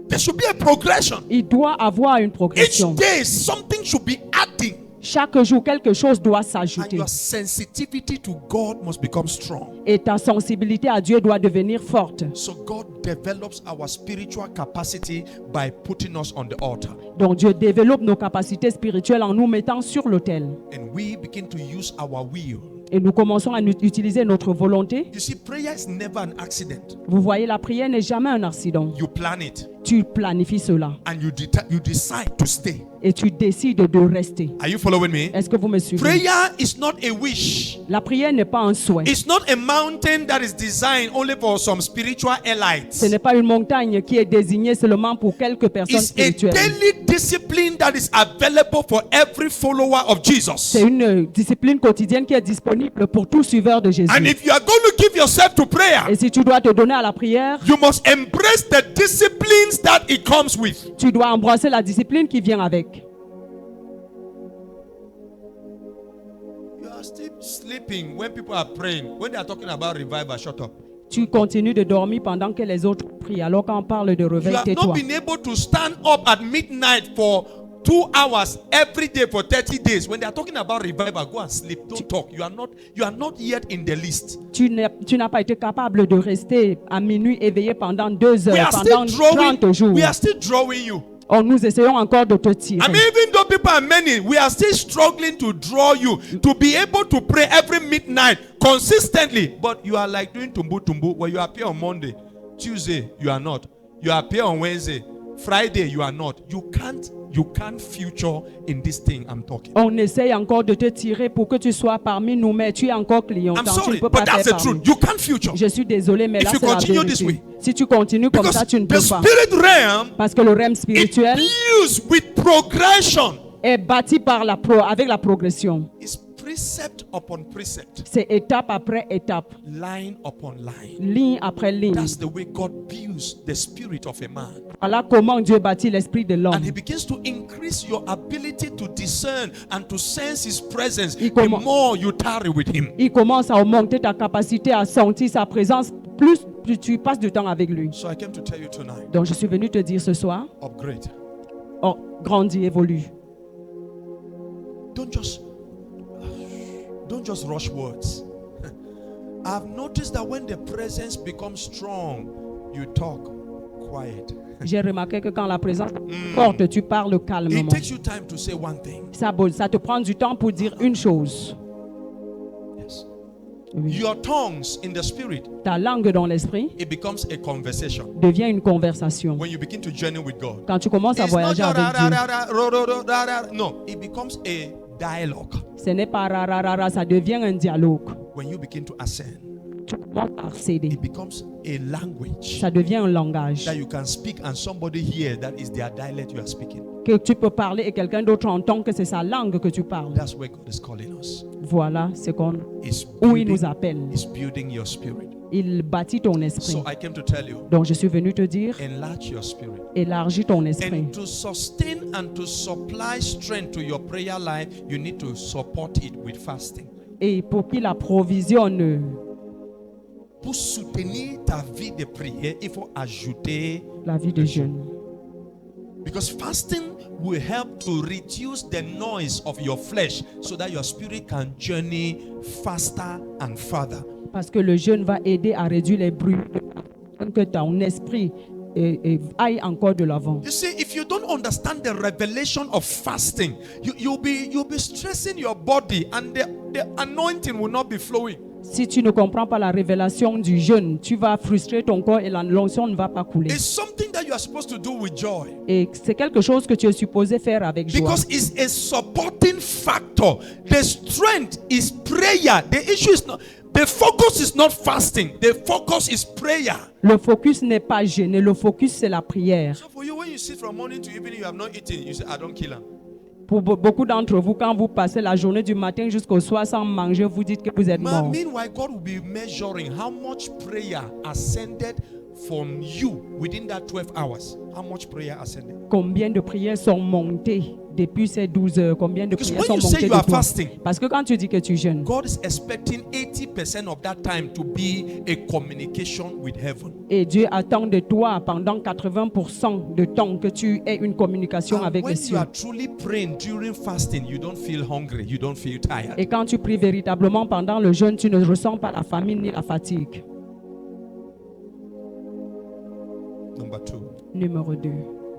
A: There should be a progression.
B: Il doit avoir une
A: Each
B: progression.
A: day, something should be adding.
B: Chaque jour, quelque chose doit
A: And
B: s'ajouter.
A: your sensitivity to God must become strong.
B: Et ta sensibilité à Dieu doit devenir forte.
A: So God develops our spiritual capacity by putting us on the altar.
B: Donc Dieu développe nos capacités spirituelles en nous mettant sur l'autel.
A: And we begin to use our will.
B: Et nous commençons à utiliser notre volonté.
A: You see, prayer is never an accident.
B: Vous voyez, la prière n'est jamais un accident.
A: You plan it
B: Tu planifies cela
A: and you decide to stay.
B: et tu décides de rester.
A: Are you following me?
B: Est-ce que vous me suivez?
A: Prayer is not a wish.
B: La prière n'est pas un souhait.
A: It's not a mountain that is designed only for some spiritual elites.
B: Ce n'est pas une montagne qui est désignée seulement pour quelques personnes
A: It's a
B: spirituelles.
A: daily discipline that is available for every follower of Jesus.
B: C'est une discipline quotidienne qui est disponible pour tout suiveur de Jésus.
A: And if you are going to give yourself to prayer,
B: Et si tu dois te donner à la prière,
A: you must embrace the disciplines that it comes with.
B: tu dois embrasser la discipline qui vient avec.
A: You are still sleeping when people are praying. When they are talking about revival, shut up.
B: Tu continues de dormir pendant que les autres prient. Alors quand on parle de
A: You
B: réveil,
A: have not
B: tais-toi.
A: been able to stand up at midnight for 2 hours every day for 30 days. When they are talking about revival, go and sleep. Don't talk. You are not yet in the list.
B: Tu n'as pas été capable de rester à minuit éveillé pendant 2
A: We
B: heures,
A: are
B: pendant
A: still drawing.
B: 30 jours.
A: We are still drawing you.
B: Oh, nous essayons encore de te tirer.
A: I mean, even though people are many, we are still struggling to draw you to be able to pray every midnight consistently. But you are like doing tumbu where you appear on Monday, Tuesday you are not. You appear on Wednesday, Friday you are not. You can't future in this thing I'm talking.
B: On essaye encore de te tirer pour que tu sois parmi nous, mais tu es encore client.
A: I'm
B: Donc, tu ne
A: sorry,
B: peux pas
A: but that's
B: faire
A: the
B: parmi.
A: truth. You can't future.
B: Je suis désolé, mais
A: If
B: là,
A: you
B: c'est la
A: continue this
B: vérité.
A: way.
B: Si tu continues comme
A: Because
B: ça, tu ne
A: the
B: peux pas.
A: spirit realm,
B: Parce que le rem
A: it
B: spirituel
A: builds with progression.
B: est bâti avec la progression.
A: It's precept upon precept,
B: C'est étape après étape,
A: line upon line.
B: ligne après ligne.
A: That's the way God builds the spirit of a man.
B: Voilà comment Dieu bâtit l'esprit de l'homme.
A: And he begins to increase your ability to discern and to sense his presence
B: Il
A: the
B: commence-
A: more you tarry with him.
B: Il commence à augmenter ta capacité à sentir sa présence plus tu passes du temps avec lui.
A: So I came to tell you tonight,
B: Donc je suis venu te dire ce soir,
A: upgrade.
B: oh, grandis, évolue.
A: just rush words. I've noticed that when the presence becomes strong, you talk quiet.
B: J'ai remarqué que quand la présence est forte, tu parles
A: It
B: calmement.
A: takes you time to say one thing.
B: Ça te prend du temps pour dire une chose.
A: Yes.
B: Oui.
A: Your tongues in the spirit,
B: Ta langue dans l'esprit
A: it becomes a conversation.
B: devient une conversation.
A: When you begin to journey with God,
B: Quand tu commences à
A: it's not
B: voyager
A: just
B: avec Dieu,
A: no, it becomes a dialogue.
B: ce n'est pas rarara, ça devient un dialogue.
A: When you begin to ascend,
B: Tu commences à accéder.
A: it becomes a language
B: Ça devient un langage
A: that you can speak and somebody hears that is their dialect you are speaking.
B: que tu peux parler et quelqu'un d'autre entend que c'est sa langue que tu parles.
A: That's where God is calling us.
B: Voilà, c'est
A: It's
B: où il
A: building,
B: nous appelle.
A: it's building your spirit.
B: Il bâtit ton esprit.
A: So I came to tell you,
B: Donc je suis venu te dire,
A: enlarge your spirit.
B: élargis ton esprit.
A: And to sustain and to supply strength to your prayer life, you need to support it with fasting.
B: Et pour qu'il approvisionne
A: Pour soutenir ta vie de prière, il faut ajouter
B: la vie de jeûne.
A: because fasting will help to reduce the noise of your flesh so that your spirit can journey faster and further.
B: Parce que le jeûne va aider à réduire les bruits, que ton esprit aille encore de l'avant.
A: You see, if you don't understand the revelation of fasting, you'll be stressing your body and the anointing will not be flowing.
B: Si tu ne comprends pas la révélation du jeûne, tu vas frustrer ton corps et l'onction ne va pas couler.
A: It's something that you are supposed to do with joy.
B: Et c'est quelque chose que tu es supposé faire avec joie.
A: Because it's a supporting factor. The strength is prayer. The issue is not, the focus is not fasting. The focus is prayer.
B: Le focus n'est pas jeûner, le focus c'est la prière.
A: So for you, when you sit from morning to evening, you have not eaten, you say, I don't kill him.
B: Pour beaucoup d'entre vous, quand vous passez la journée du matin jusqu'au soir sans manger, vous dites que vous êtes mort.
A: Meanwhile, God will be measuring how much prayer ascended from you within that 12 hours. How much prayer ascended?
B: Combien de prières sont montées depuis ces 12 heures? Combien de
A: Because
B: prières
A: when
B: sont
A: you say
B: montées
A: you are
B: de toi?
A: fasting,
B: Parce que quand tu dis que tu jeûnes,
A: God is expecting 80% of that time to be a communication with heaven.
B: et Dieu attend de toi pendant 80% de temps que tu aies une communication
A: And
B: avec
A: when
B: les
A: you
B: cieux.
A: are truly praying during fasting, you don't feel hungry, you don't feel tired.
B: Et quand tu pries véritablement pendant le jeûne, tu ne ressens pas la famine ni la fatigue.
A: Number 2,
B: Numéro 2.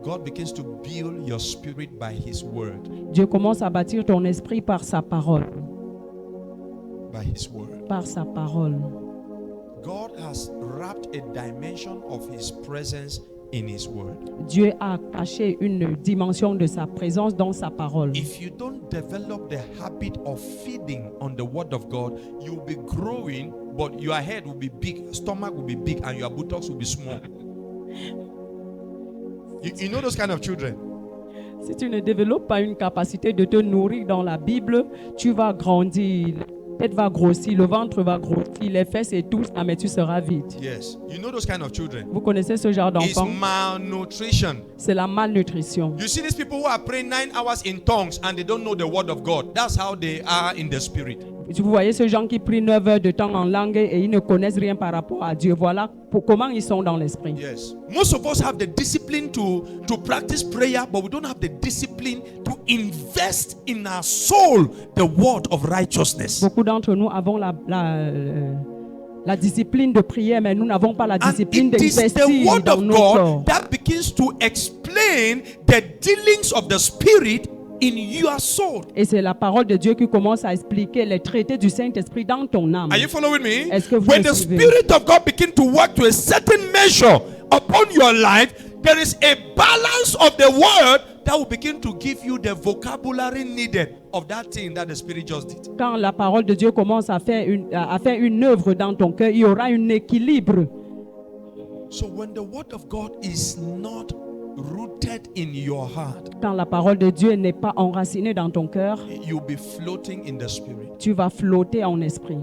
A: God begins to build your spirit by His word.
B: Dieu commence à bâtir ton esprit par sa parole.
A: By His word.
B: Par sa parole.
A: God has wrapped a dimension of His presence in His word.
B: Dieu a caché une dimension de sa présence dans sa parole.
A: If you don't develop the habit of feeding on the word of God, you'll be growing, but your head will be big, stomach will be big, and your buttocks will be small. You know those kind of children?
B: Si tu ne développes pas une capacité de te nourrir dans la Bible, tu vas grandir. La tête va grossir, le ventre va grossir, les fesses et tout ça, mais tu seras vide.
A: Yes. You know those kind of children?
B: Vous connaissez ce genre
A: It's
B: d'enfant?
A: malnutrition.
B: C'est la malnutrition.
A: You see these people who are praying 9 hours in tongues and they don't know the word of God. That's how they are in the spirit.
B: Vous voyez ces gens qui prient 9 heures de temps en langue et ils ne connaissent rien par rapport à Dieu. Voilà comment ils sont dans l'esprit.
A: Yes. Most of us have the discipline to practice prayer, but we don't have the discipline to invest in our soul the word of righteousness.
B: Beaucoup d'entre nous avons la discipline de prière, mais nous n'avons pas la
A: And
B: discipline
A: it is the
B: d'investir
A: word
B: dans
A: of
B: nos corps.
A: God that begins to explain the dealings of the spirit in your soul.
B: Et c'est la parole de Dieu qui commence à expliquer les traités du Saint-Esprit dans ton âme.
A: Are you following me?
B: Est-ce que vous
A: When
B: me
A: the
B: suivez?
A: Spirit of God begins to work to a certain measure upon your life, there is a balance of the word that will begin to give you the vocabulary needed of that thing that the Spirit just did.
B: Quand la parole de Dieu commence à faire une œuvre dans ton cœur, il y aura un équilibre.
A: So when the word of God is not rooted in your heart,
B: Quand la parole de Dieu n'est pas enracinée dans ton cœur,
A: you'll be floating in the Spirit.
B: tu vas flotter en esprit.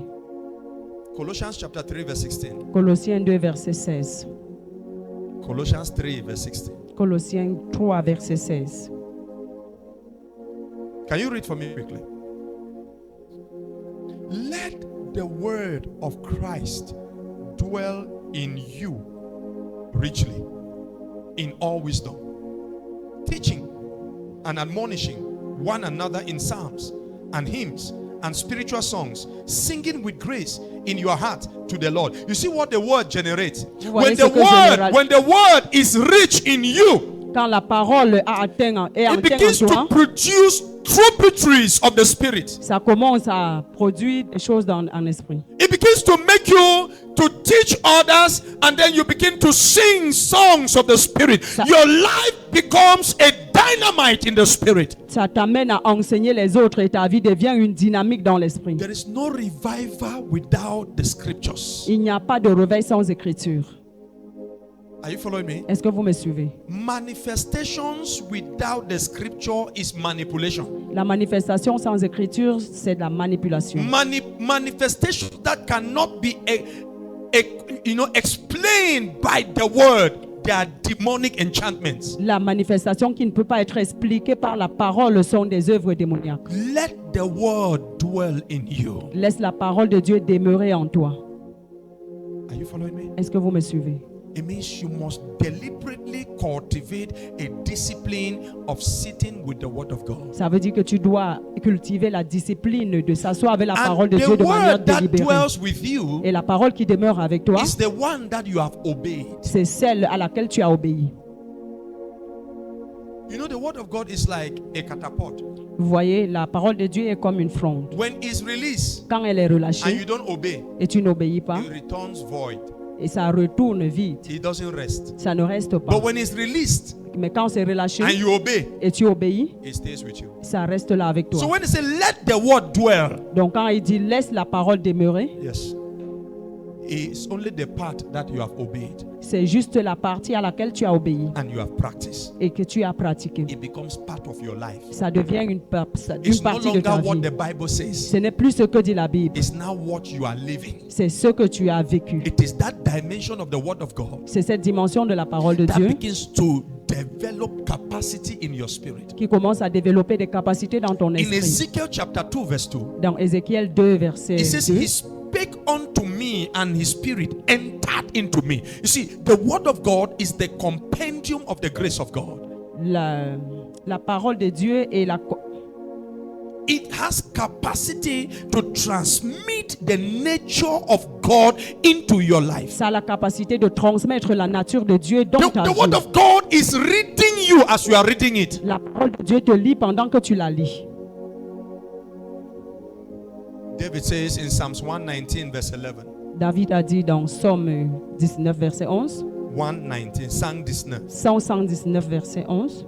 A: Colossians chapter 3 verse 16.
B: Colossiens 2, verset 16.
A: Colossians 3 verse 16.
B: Colossiens 3, verset 16.
A: Can you read for me quickly? Let the word of Christ dwell in you richly in all wisdom, teaching and admonishing one another in psalms and hymns and spiritual songs, singing with grace in your heart to the Lord. You see what the word generates?
B: voyez ce que général-
A: When the word is rich in you,
B: Quand la parole a atteint en
A: it begins
B: toi,
A: to produce tributaries of the Spirit.
B: ça commence à produire des choses en esprit.
A: It begins to make you to teach others, and then you begin to sing songs of the Spirit. Your life becomes a dynamite in the Spirit.
B: Ça t'amène à enseigner les autres et ta vie devient une dynamique dans l'esprit.
A: There is no revival without the scriptures.
B: Il n'y a pas de réveil sans écriture.
A: Are you following me?
B: Est-ce que vous me suivez?
A: Manifestations without the scripture is manipulation.
B: La manifestation sans écriture, c'est de la manipulation.
A: Manifestations that cannot be explained by the word, they are demonic enchantments.
B: La manifestation qui ne peut pas être expliquée par la parole sont des œuvres démoniaques.
A: Let the word dwell in you.
B: Laisse la parole de Dieu demeurer en toi.
A: Are you following me?
B: Est-ce que vous me suivez?
A: It means you must deliberately cultivate a discipline of sitting with the word of God.
B: Ça veut dire que tu dois cultiver la discipline de s'asseoir avec la parole
A: And
B: de Dieu
A: the
B: de manière
A: word that
B: délibérée.
A: dwells with you
B: Et la parole qui demeure avec toi,
A: is the one that you have obeyed.
B: c'est celle à laquelle tu as obéi.
A: You know, the word of God is like a catapult.
B: Vous voyez, la parole de Dieu est comme une fronde.
A: When it's released
B: Quand elle est
A: and
B: relâchée
A: you don't obey,
B: et tu n'obéis pas,
A: it returns void.
B: et ça retourne vide,
A: It doesn't rest.
B: ça ne reste pas.
A: But when it's released
B: Mais quand c'est relâché
A: and you obey,
B: et tu obéis,
A: it stays with you.
B: ça reste là avec
A: So
B: toi.
A: when it says let the word dwell,
B: Donc quand il dit laisse la parole demeurer,
A: yes, it's only the part that you have obeyed
B: c'est juste la partie à laquelle tu as obéi
A: and you have practiced.
B: et que tu as pratiqué.
A: It becomes part of your life.
B: Ça devient une
A: It's no
B: partie de ta
A: longer what
B: vie.
A: the Bible says.
B: Ce n'est plus ce que dit la Bible,
A: It's now what you are living.
B: c'est ce que tu as vécu.
A: It is that dimension of the word of God
B: C'est cette dimension de la parole de
A: that
B: Dieu
A: begins to develop capacity in your spirit.
B: qui commence à développer des capacités dans ton
A: In
B: esprit.
A: Ezekiel chapter 2 verse 2,
B: Dans Ézéchiel 2, verset
A: it says,
B: 2,
A: He spake unto me, and His Spirit entered into me. You see, the Word of God is the compendium of the grace of God.
B: la parole de Dieu et
A: It has capacity to transmit the nature of God into your life.
B: ça a la capacité de transmettre la nature de Dieu dans ta
A: The
B: vie.
A: Word of God is reading you as you are reading it.
B: La parole de Dieu te lit pendant que tu la lis.
A: David says in Psalms 119 verse 11.
B: David a dit dans Psaume 19, verset 11,
A: 119, Psalm 19.
B: 119, verset 11,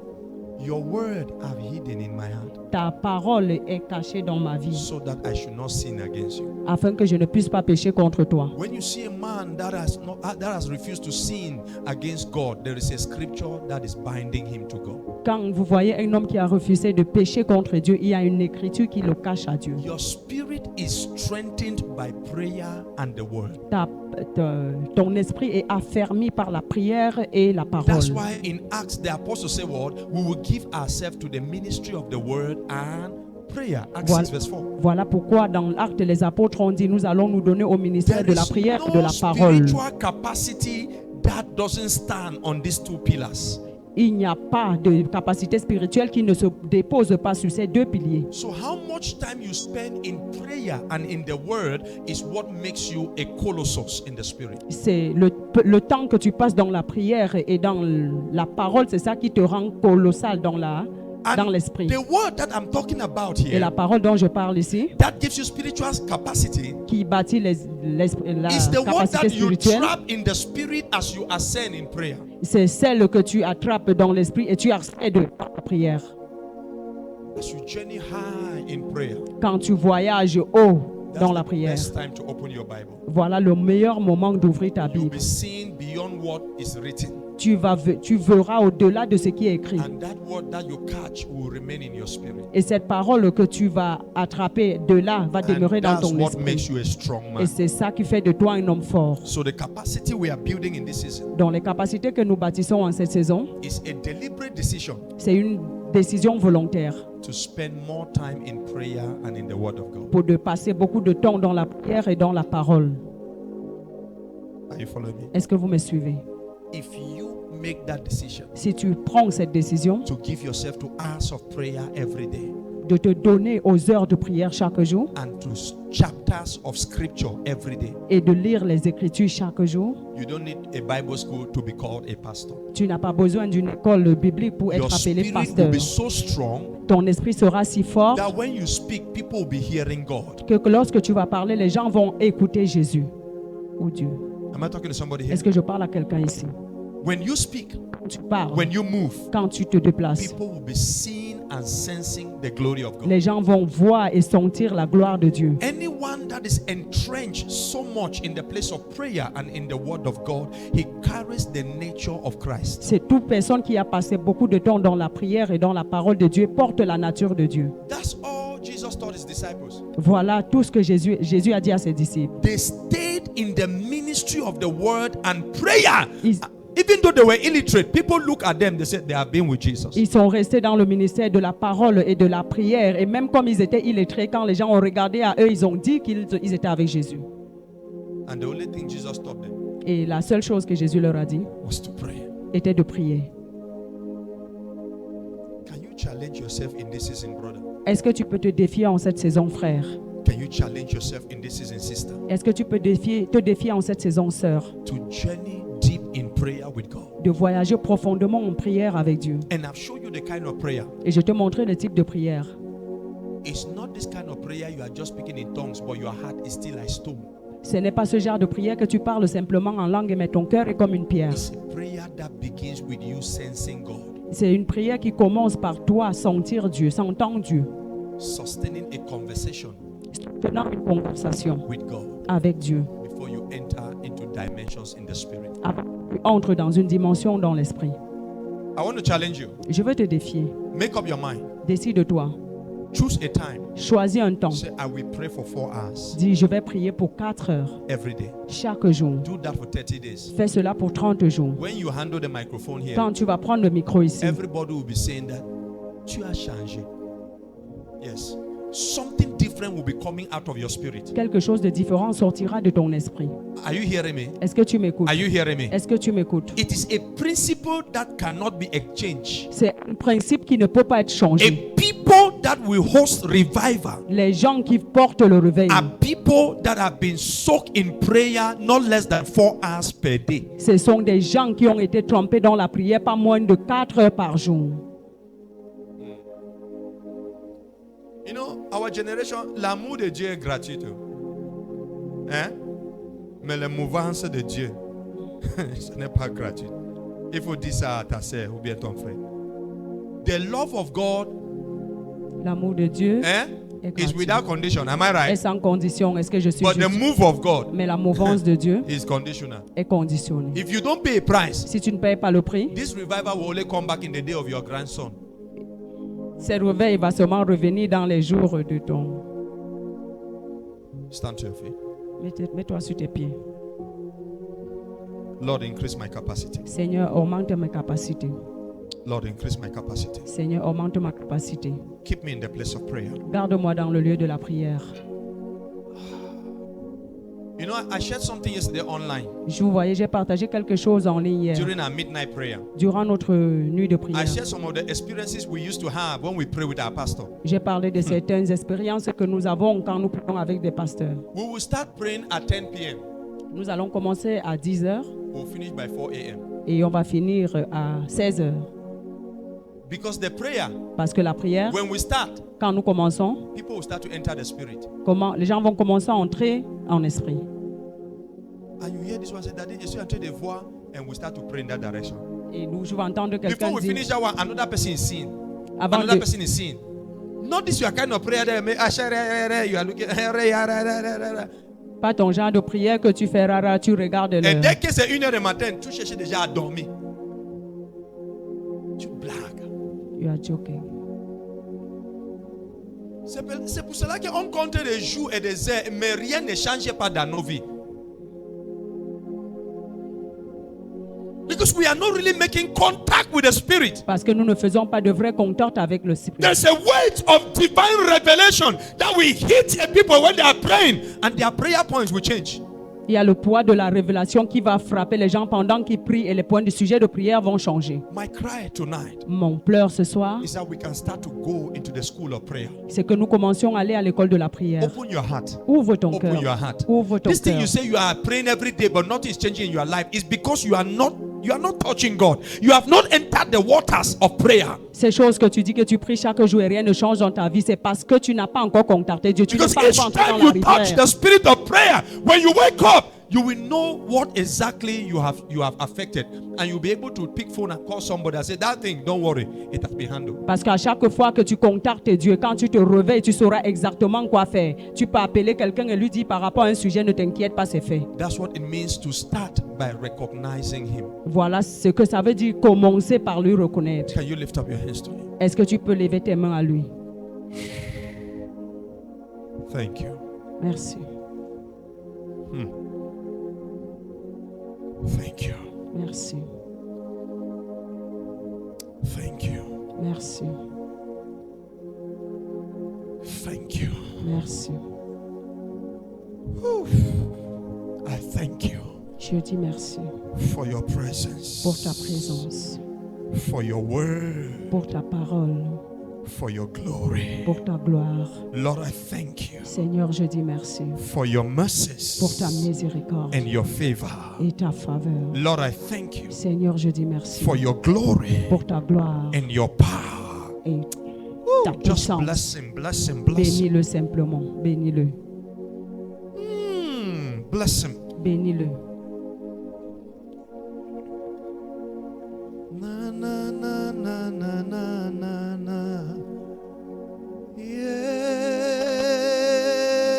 A: Your word I've hidden in my heart,
B: ta parole est cachée dans ma vie,
A: so that I should not sin against you.
B: afin que je ne puisse pas pécher contre toi.
A: When you see a man that has refused to sin against God, there is a scripture that is binding him to God.
B: Quand vous voyez un homme qui a refusé de pécher contre Dieu, il y a une écriture qui le cache à Dieu.
A: Your spirit is strengthened by prayer and the word.
B: Ton esprit est affermi par la prière et la parole.
A: That's why in Acts the apostle said, "What we will give ourselves to the ministry of the word and prayer." Acts 6 verse 4.
B: Voilà pourquoi dans l'Acte les apôtres ont dit nous allons nous donner au ministère
A: There
B: de la
A: is
B: prière et de
A: no
B: la parole.
A: spiritual capacity that doesn't stand on these two pillars.
B: Il n'y a pas de capacité spirituelle qui ne se dépose pas sur ces deux piliers.
A: So how much time you spend in prayer and in the word is what makes you a colossus in the spirit.
B: C'est le temps que tu passes dans la prière et dans la parole, c'est ça qui te rend colossal dans l'esprit.
A: The word that I'm talking about
B: Et la
A: here,
B: parole dont je parle ici,
A: that gives you spiritual capacity,
B: qui bâtit la
A: is the word
B: capacité
A: that you
B: spirituelle,
A: trap in the spirit as you ascend in prayer.
B: c'est celle que tu attrapes dans l'esprit et tu accèdes à la prière.
A: As you journey high in prayer,
B: Quand tu voyages haut
A: that's
B: dans la
A: the
B: prière,
A: best time to open your Bible.
B: voilà le meilleur moment d'ouvrir ta
A: You'll
B: Bible.
A: be seeing beyond what is written,
B: Tu verras au-delà de ce qui est écrit.
A: and that word that you catch will remain in your spirit.
B: Et cette parole que tu vas attraper de là va demeurer
A: And
B: dans
A: that's
B: ton
A: what makes
B: esprit.
A: you a strong
B: Et
A: man.
B: c'est ça qui fait de toi un homme fort.
A: So the capacity we are building in this season
B: Dans les capacités que nous bâtissons en cette saison,
A: is a deliberate decision
B: c'est une décision volontaire
A: to spend more time in prayer and in the word of God.
B: pour de passer beaucoup de temps dans la prière et dans la parole.
A: Are you following me?
B: Est-ce que vous me suivez?
A: If you make that decision
B: Si tu prends cette décision
A: to give yourself to hours of prayer every day,
B: de te donner aux heures de prière chaque jour
A: and to chapters of scripture every day.
B: et de lire les Écritures chaque jour.
A: You don't need a Bible school to be called a pastor.
B: Tu n'as pas besoin d'une école biblique pour
A: Your
B: être appelé
A: spirit will
B: pasteur.
A: be so strong
B: Ton esprit sera si fort
A: that when you speak, people will be hearing God.
B: que lorsque tu vas parler, les gens vont écouter Jésus ou Dieu.
A: Am I talking to somebody here?
B: Est-ce que je parle à quelqu'un ici?
A: When you speak,
B: Quand tu parles,
A: when you move,
B: quand tu te déplaces,
A: people will be seeing and sensing the glory of God.
B: les gens vont voir et sentir la gloire de Dieu.
A: Anyone that is entrenched so much in the place of prayer and in the word of God, he carries the nature of Christ.
B: C'est toute personne qui a passé beaucoup de temps dans la prière et dans la parole de Dieu porte la nature de Dieu.
A: That's all Jesus taught his disciples.
B: Voilà tout ce que Jésus a dit à ses disciples.
A: They stayed in the ministry of the word and prayer.
B: Ils,
A: Even though they were illiterate, people look at them, they said they have been with Jesus.
B: ils sont restés dans le ministère de la parole et de la prière. Et même comme ils étaient illettrés, quand les gens ont regardé à eux, ils ont dit qu'ils étaient avec Jésus.
A: And the only thing Jesus taught them
B: Et la seule chose que Jésus leur a dit
A: was to pray.
B: était de prier.
A: Can you challenge yourself in this season, brother?
B: Est-ce que tu peux te défier en cette saison, frère?
A: Can you challenge yourself in this season, sister?
B: Est-ce que tu peux te défier en cette saison, sœur,
A: To journey deep in prayer with God.
B: de voyager profondément en prière avec Dieu?
A: And I've shown you the kind of prayer.
B: Et je te montrerai le type de prière.
A: It's not this kind of prayer you are just speaking in tongues, but your heart is still like stone.
B: Ce n'est pas ce genre de prière que tu parles simplement en langue, mais ton cœur est comme une pierre.
A: It's a prayer that begins with you sensing God,
B: C'est une prière qui commence par toi sentir Dieu, sentir Dieu,
A: sustaining a conversation
B: tenant une conversation
A: with God
B: avec Dieu,
A: before you enter into dimensions in the spirit.
B: avant que tu entres dans une dimension dans l'esprit.
A: I want to challenge you.
B: Je veux te défier.
A: Make up your mind.
B: Décide-toi.
A: Choose a time.
B: Choisis un temps.
A: Say, I will pray for 4 hours
B: Dis, je vais prier pour 4 heures
A: every day.
B: chaque jour.
A: Do that for 30 days.
B: Fais cela pour 30 jours.
A: When you handle the microphone here,
B: Quand tu vas prendre le micro ici,
A: everybody will be saying that tu as changé. Yes. Something different will be coming out of your spirit.
B: quelque chose de différent sortira de ton esprit.
A: Are you hearing me?
B: Est-ce que tu m'écoutes?
A: Are you hearing me?
B: Est-ce que tu m'écoutes?
A: It is a principle that cannot be exchanged.
B: C'est un principe qui ne peut pas être
A: A
B: changé.
A: people that will host revival
B: Les gens qui portent le réveil,
A: are people that have been soaked in prayer not less than 4 hours per day.
B: ce sont des gens qui ont été trempés dans la prière pas moins de 4 heures par jour.
A: You know, our generation, l'amour de Dieu est gratuit. Hein? Mais la mouvance de Dieu, ce n'est pas gratuit. Il faut dire ça à ta sœur ou bien ton frère. The love of God
B: L'amour de Dieu est
A: is
B: gratuit.
A: without condition. Am I
B: Est
A: right?
B: sans condition. Est-ce que je suis
A: But the
B: juste?
A: move of God
B: Mais la mouvance de Dieu
A: is conditional.
B: est conditionnée.
A: If you don't pay a price,
B: Si tu ne payes pas le prix,
A: this revival will only come back in the day of your grandson.
B: ce réveil va seulement revenir dans les jours de ton...
A: Stand to your feet.
B: Mets-toi sur tes pieds.
A: Lord, increase my capacity.
B: Seigneur, augmente mes capacités.
A: Lord, increase my capacity.
B: Seigneur, augmente ma capacité.
A: Keep me in the place of prayer.
B: Garde-moi dans le lieu de la prière.
A: You know, I shared something yesterday online
B: Je vous voyais, j'ai partagé quelque chose en ligne hier,
A: during our midnight prayer.
B: durant notre nuit de
A: I
B: prière.
A: shared some of the experiences we used to have when we pray with our pastor.
B: J'ai parlé de certaines expériences que nous avons quand nous prions avec des pasteurs.
A: We will start praying at 10 p.m.
B: Nous allons commencer à 10 heures
A: We'll finish by 4 a.m.
B: et on va finir à 16 heures.
A: Because the prayer,
B: Parce que la prière,
A: when we start,
B: quand nous commençons,
A: people will start to enter the spirit.
B: les gens vont commencer à entrer en esprit.
A: And you hear this one say, Daddy, je suis en train de voir, and we start to pray in that direction.
B: Et nous, je vais entendre quelqu'un
A: Before we
B: dire,
A: finish that one, another person is seen.
B: avant
A: Another
B: de,
A: person is seen. Not this your kind of prayer there. You are looking.
B: pas ton genre de prière que tu fais rara, tu regardes
A: Et
B: l'heure.
A: dès que c'est 1h du matin, tu cherches déjà à dormir. Tu blagues.
B: You are joking.
A: C'est pour cela qu'on compte des jours et des heures, mais rien ne change pas dans nos vies. Because we are not really making contact with the spirit.
B: Parce que nous ne faisons pas de vrai contact avec le Spirit.
A: There's a weight of divine revelation that will hit a people when they are praying, and their prayer points will change.
B: Il y a le poids de la révélation qui va frapper les gens pendant qu'ils prient et les points de sujet de prière vont changer.
A: My cry tonight
B: Mon pleur ce soir,
A: is that we can start to go into the school of prayer.
B: c'est que nous commencions à aller à l'école de la prière.
A: Open your heart.
B: Ouvre ton
A: Open your
B: cœur.
A: heart.
B: Ouvre ton
A: This thing
B: cœur.
A: you say you are praying every day, but nothing is changing in your life, is because you are not touching God. You have not entered the waters of prayer.
B: Ces choses que tu dis que tu pries chaque jour et rien ne change dans ta vie, c'est parce que tu n'as pas encore contacté Dieu. Tu n'es
A: Because
B: pas
A: each
B: encore entré
A: time
B: dans la
A: you touch
B: rivière.
A: the spirit of prayer, when you wake up, you will know what exactly you have affected, and you'll be able to pick phone and call somebody and say, that thing, don't worry, it has been handled.
B: Parce qu'à chaque fois que tu contactes Dieu, quand tu te réveilles, tu sauras exactement quoi faire. Tu peux appeler quelqu'un et lui dire par rapport à un sujet, ne t'inquiète pas, c'est fait.
A: That's what it means to start by recognizing Him.
B: Voilà ce que ça veut dire, commencer par lui reconnaître.
A: Can you lift up your hands to Him?
B: Est-ce que tu peux lever tes mains à lui?
A: Thank you.
B: Merci.
A: Thank you.
B: Merci.
A: Thank you.
B: Merci.
A: Thank you.
B: Merci.
A: I thank you
B: Je dis merci
A: for your presence,
B: pour ta présence,
A: for your word,
B: pour ta parole,
A: for your glory.
B: pour ta gloire.
A: Lord, I thank you
B: Seigneur, je dis merci
A: for your mercies
B: pour ta miséricorde
A: and your favor.
B: et ta faveur.
A: Lord, I thank you
B: Seigneur, je dis merci
A: for your glory
B: pour ta gloire
A: and your power.
B: et ta
A: Just
B: puissance.
A: bless him, bless him, bless him.
B: Bénis-le simplement, bénis-le,
A: Bless him.
B: bénis-le.
A: Na na na na na na na na.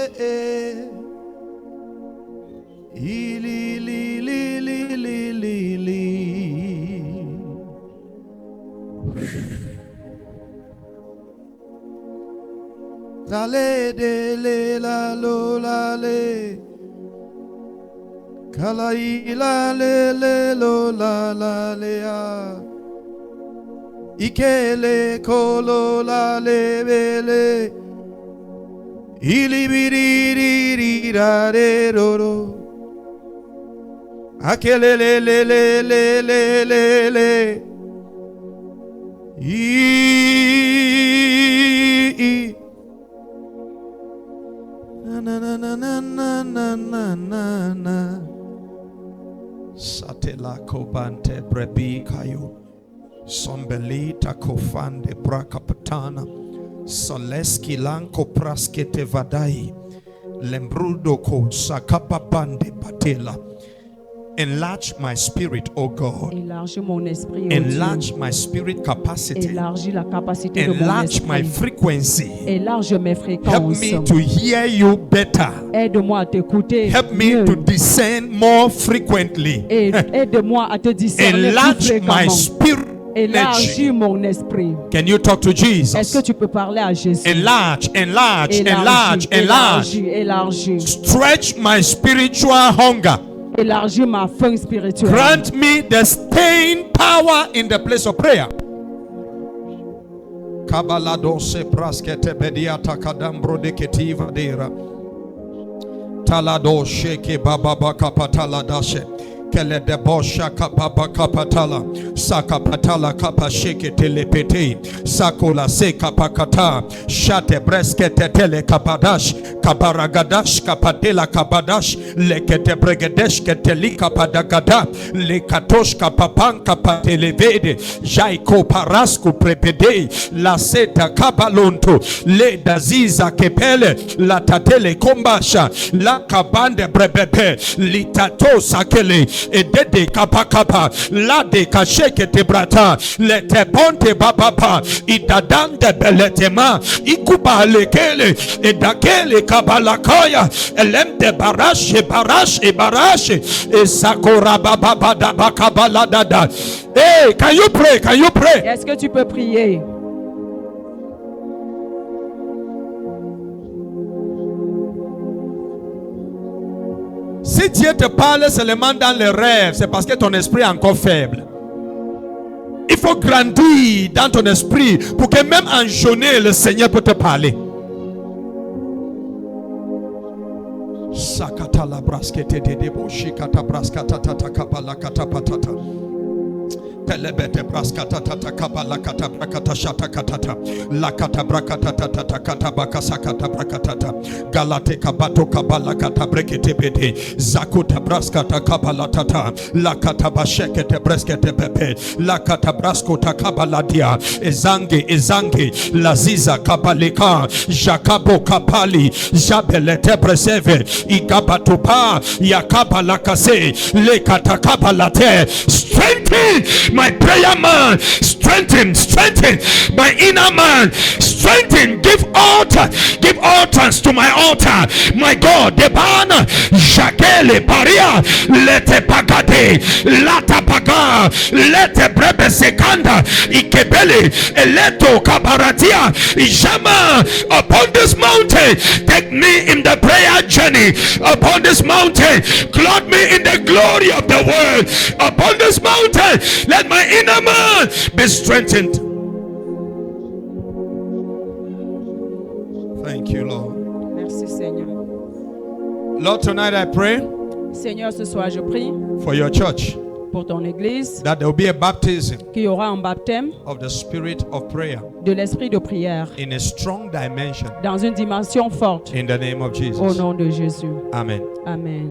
A: Yeah. Ili li li li li li li. Dale de le la lo la le. Kala ila le le lo la la le a. Ikele kolo la le bele. Ili biri ri ri ra re ro ro. Akele le le le le le le le. I na na na na na na na na na. Satela kobante brebi kayo. Sombelita kofande brakapatana. Soleski lanko praskete vadai. Lembrudo ko sakapa bande batela. Enlarge my spirit, O God.
B: Élargis mon esprit, ô
A: Enlarge
B: Dieu.
A: my spirit capacity.
B: Élargis la capacité de mon
A: Enlarge my
B: esprit.
A: frequency.
B: Élarge mes
A: Help
B: fréquences.
A: me to hear you better.
B: Aide-moi à t'écouter
A: Help me
B: mieux.
A: to discern more frequently.
B: Et aide-moi à te discerner plus
A: Enlarge my
B: fréquemment.
A: spirit.
B: Élargis mon esprit.
A: Can you talk to
B: Est-ce
A: Jesus?
B: que tu peux parler à Jésus?
A: Enlarge, enlarge, enlarge,
B: Élargis,
A: enlarge.
B: élargis, élargis.
A: Stretch my spiritual hunger.
B: Élargis ma faim spirituelle.
A: Grant me the staying power in the place of prayer. Kabalado se praskete bedia takadambro de ketiva dera. Talado sheke baba kapatala dashe. Kele de bosha kapaba kapatala. Sakapatala kapa sheke telepete. Sakola se kapakata. Shate breskete tele kapadash. Kabaragadash kapatela kabadash. Lekete bregedesh keteli kapadagada. Lekatosh kapapan kapatelevede. Jaiko parasku prepede. La seta kabalonto. Le daziza kepele. La tatele kombasha. La kabande brebebe. Litato sakele. Edede kapa kapa. La de kasheke te brata. Lete ponte bababa. Idadande beletema. Ikuba lekele. Edakele kabalakaya. Elemde barashe barashe barashe. Esakora bababa bakabaladada. Hey, can you pray? Can you pray?
B: Est-ce que tu peux prier?
A: Si Dieu te parle seulement dans les rêves, c'est parce que ton esprit est encore faible. Il faut grandir dans ton esprit pour que même en journée, le Seigneur peut te parler. Sakata la braskete de debo shikata braskata tata kabala kata patata. Telebete braskata tata kabala kata brakata shata katata. Lakata brakata tata kata bakasakata brakatata. Galate kabato kabala kata brekete bede. Zakuta braskata kabala tata. Lakata bashekete breskete pepe. Lakata braskota kabala dia. Ezange laziza kabaleka. Jakabo kapali. Jabelete preseve. Igabatupa yakabala kase. Lekata kabalate. Strengthen my prayer man, strengthen my inner man, strengthen, give utterance to my altar, my God. Debana Jacele Paria lete pagade lata paga lete brebe sekanda ikebele eleto kabaratia ijama. Upon this mountain take me in the prayer journey. Upon this mountain clothe me in the glory of the word. Upon this mountain let my inner man be strengthened. Thank you, Lord.
B: Merci Seigneur.
A: Lord, tonight I pray
B: Seigneur, ce soir je prie
A: for your church
B: pour ton église
A: that there will be a baptism
B: qu'il y aura un baptême
A: of the spirit of prayer
B: de l'esprit de prière
A: in a strong dimension
B: dans une dimension forte
A: in the name of
B: au
A: Jesus.
B: nom de Jésus.
A: Amen.
B: Amen.